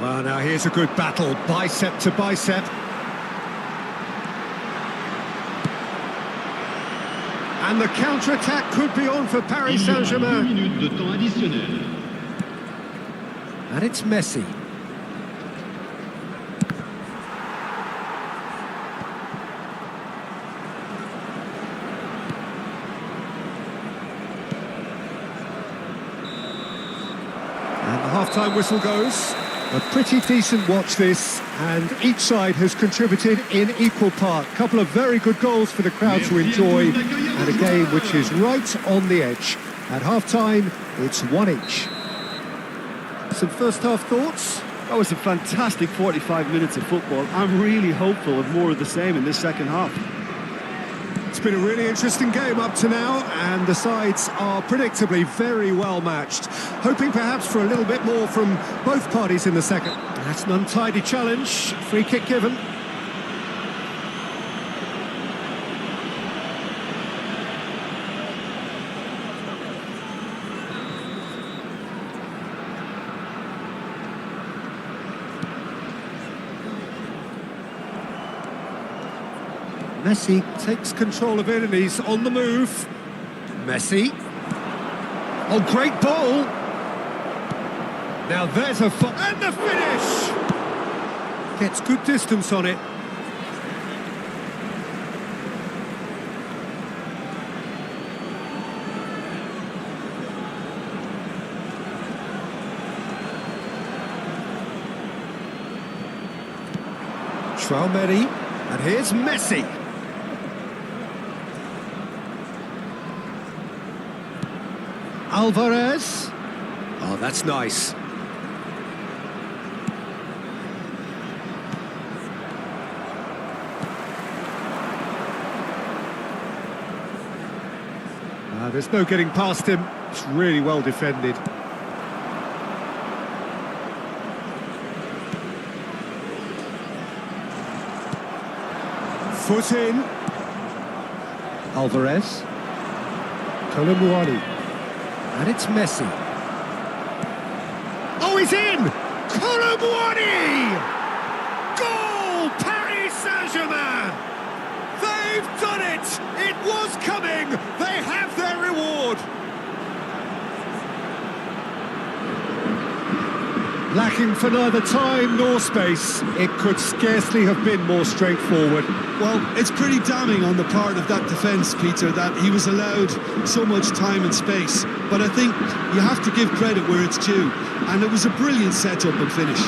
Well, now here's a good battle, bicep to bicep. And the counter-attack could be on for Paris Il y aura 2 Saint-Germain. minutes de temps additionnel. And it's Messi. And the half-time whistle goes. A pretty decent watch this, and each side has contributed in equal part. A couple of very good goals for the crowd to enjoy, and a game which is right on the edge. At half-time, it's 1 each. Some first-half thoughts? That was a fantastic 45 minutes of football. I'm really hopeful of more of the same in this second half. It's been a really interesting game up to now, and the sides are predictably very well matched. Hoping perhaps for a little bit more from both parties in the second. That's an untidy challenge. Free kick given. Messi takes control of it and he's on the move. Messi. Oh, great ball. Now there's a... and the finish! Gets good distance on it. Traoré. And here's Messi. Alvarez. Oh, that's nice. There's no getting past him. It's really well defended. Foot in. Alvarez. Colomboani. And it's Messi. Oh, he's in! Colomboani! Goal! Paris Saint-Germain! They've done it! It was coming! They have their reward! Lacking for neither time nor space, it could scarcely have been more straightforward. Well, it's pretty damning on the part of that defence, Peter, that he was allowed so much time and space. But I think you have to give credit where it's due. And it was a brilliant setup and finish.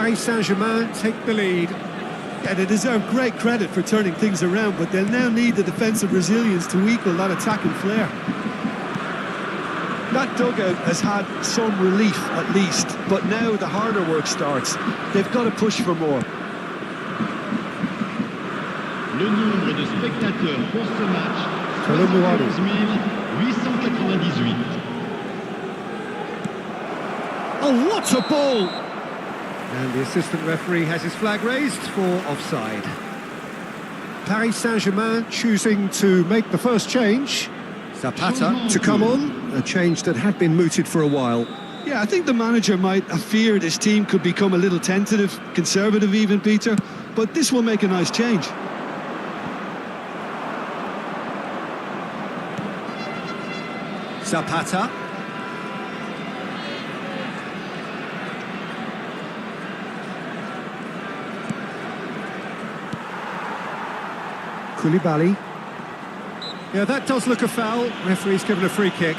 Paris Saint-Germain take the lead. Yeah, they deserve great credit for turning things around, but they'll now need the defensive resilience to equal that attacking flair. That dugout has had some relief at least, but now the harder work starts. They've got to push for more. Le nombre de spectateurs pour ce match, 11 898. Oh, what a ball! And the assistant referee has his flag raised for offside. Paris Saint-Germain choosing to make the first change. Zapata to come on, a change that had been mooted for a while. Yeah, I think the manager might have feared his team could become a little tentative, conservative even, Peter, but this will make a nice change. Zapata. Koulibaly. Yeah, that does look a foul. Referee's given a free kick.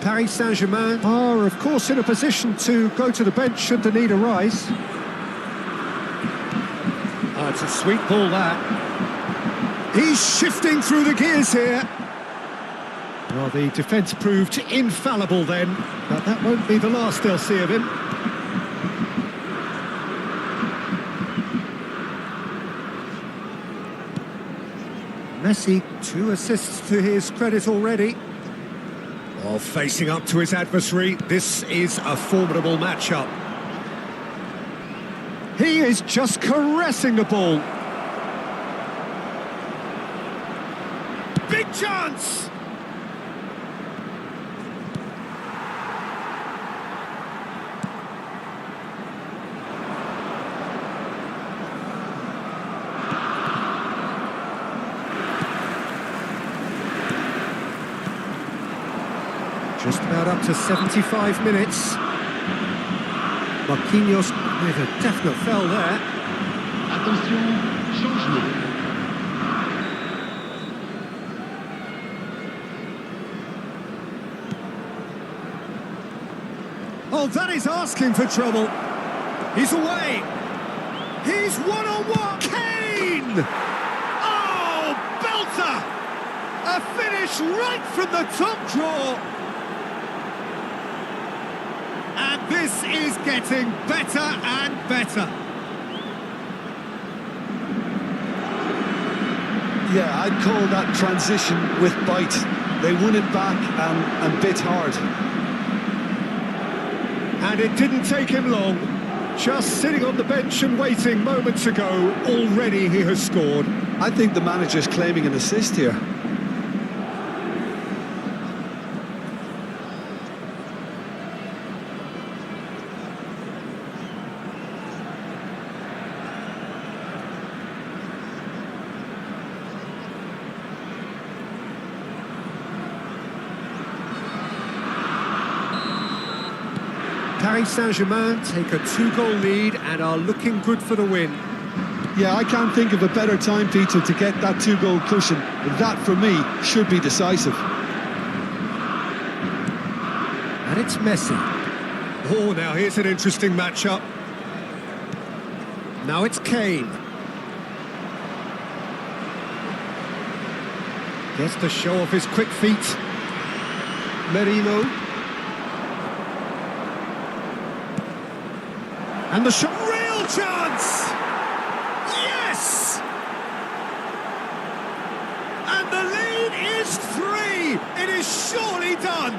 Paris Saint-Germain are, of course, in a position to go to the bench should the need arise. Oh, it's a sweet ball, that. He's shifting through the gears here. Well, the defence proved infallible then, but that won't be the last they'll see of him. Messi, 2 assists to his credit already. Well, facing up to his adversary, this is a formidable matchup. He is just caressing the ball. Big chance! Just about up to 75 minutes. Marquinhos with a definite foul there. Attention, changement. Oh, that is asking for trouble. He's away. He's one-on-one. Kane! Oh, belter! A finish right from the top draw. And this is getting better and better. Yeah, I'd call that transition with bite. They won it back and bit hard. And it didn't take him long. Just sitting on the bench and waiting moments ago, already he has scored. I think the manager's claiming an assist here. Paris Saint-Germain take a 2-goal lead and are looking good for the win. Yeah, I can't think of a better time, Peter, to get that 2-goal cushion. That, for me, should be decisive. And it's Messi. Oh, now here's an interesting matchup. Now it's Kane. Gets to show off his quick feet. Merino. And the shot, real chance! Yes! And the lead is 3! It is surely done!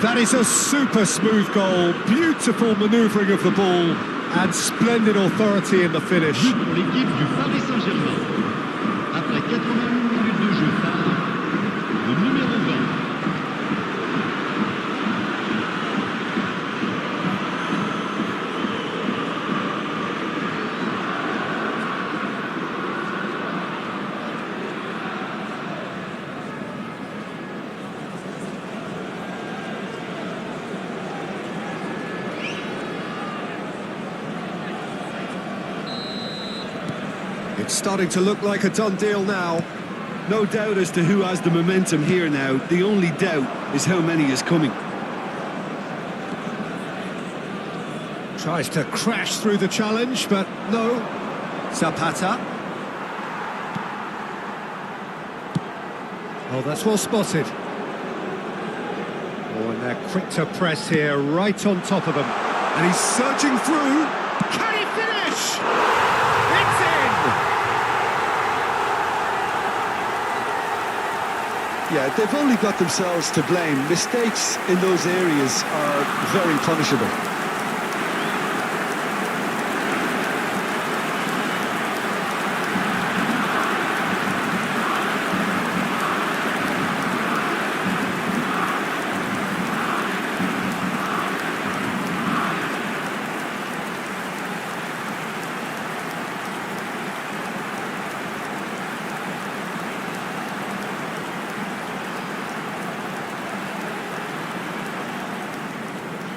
That is a super smooth goal, beautiful manoeuvring of the ball, and splendid authority in the finish. But pour l'équipe du Paris Saint-Germain. Après 81 minutes de jeu phare, le numéro 20. It's starting to look like a done deal now. No doubt as to who has the momentum here now. The only doubt is how many is coming. Tries to crash through the challenge, but no. Zapata. Oh, that's well spotted. Oh, and they're quick to press here, right on top of them. And he's surging through. Can he finish? It's in! Yeah, they've only got themselves to blame. Mistakes in those areas are very punishable.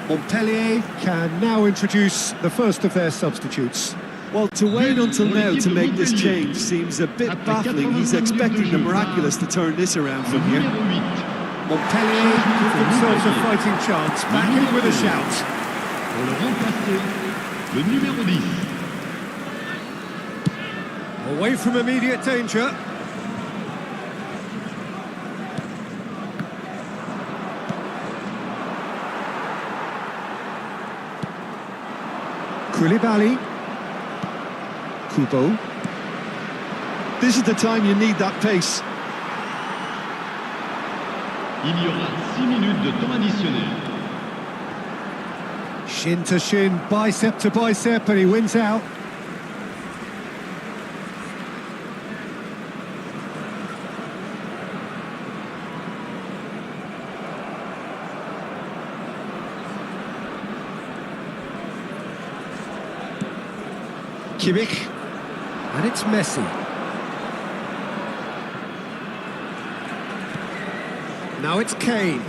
Montpellier can now introduce the first of their substitutes. Well, to wait until now to make this change seems a bit baffling. He's expecting the miraculous to turn this around from here. Montpellier give themselves a fighting chance, back in with a shout. Pour le remplacer, le numéro 10. Away from immediate danger. Koulibaly. Kubo. This is the time you need that pace. Il y aura 6 minutes de temps additionnel. Shin to shin, bicep to bicep, and he wins out. Kimmich, and it's Messi. Now it's Kane.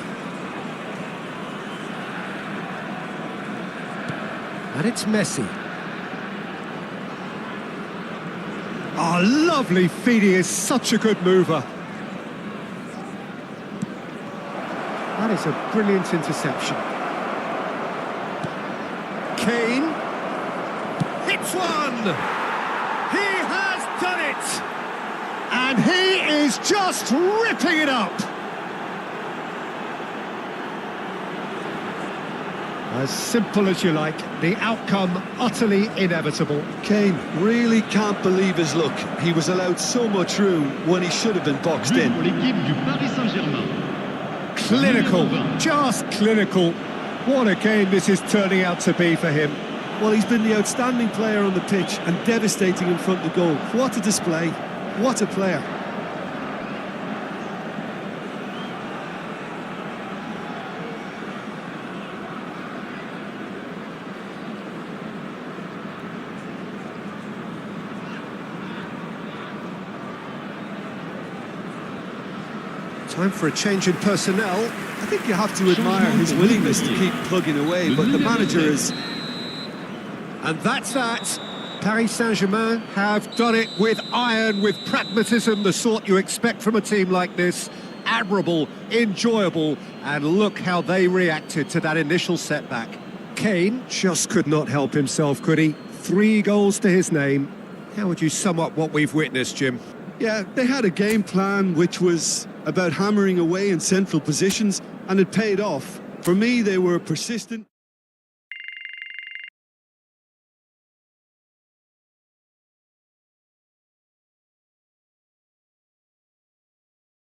And it's Messi. Oh, lovely feed. He is such a good mover. That is a brilliant interception. Kane. Hits one! He has done it! And he is just ripping it up! As simple as you like, the outcome utterly inevitable. Kane really can't believe his luck. He was allowed so much room when he should have been boxed But in. pour l'équipe du Paris Saint-Germain. Clinical, just clinical. What a game this is turning out to be for him. Well, he's been the outstanding player on the pitch and devastating in front of goal. What a display. What a player. Time for a change in personnel. I think you have to admire his willingness to keep plugging away, but the manager is... And that's that. Paris Saint-Germain have done it with iron, with pragmatism, the sort you expect from a team like this. Admirable, enjoyable, and look how they reacted to that initial setback. Kane just could not help himself, could he? 3 goals to his name. How would you sum up what we've witnessed, Jim? Yeah, they had a game plan which was about hammering away in central positions, and it paid off. For me, they were persistent.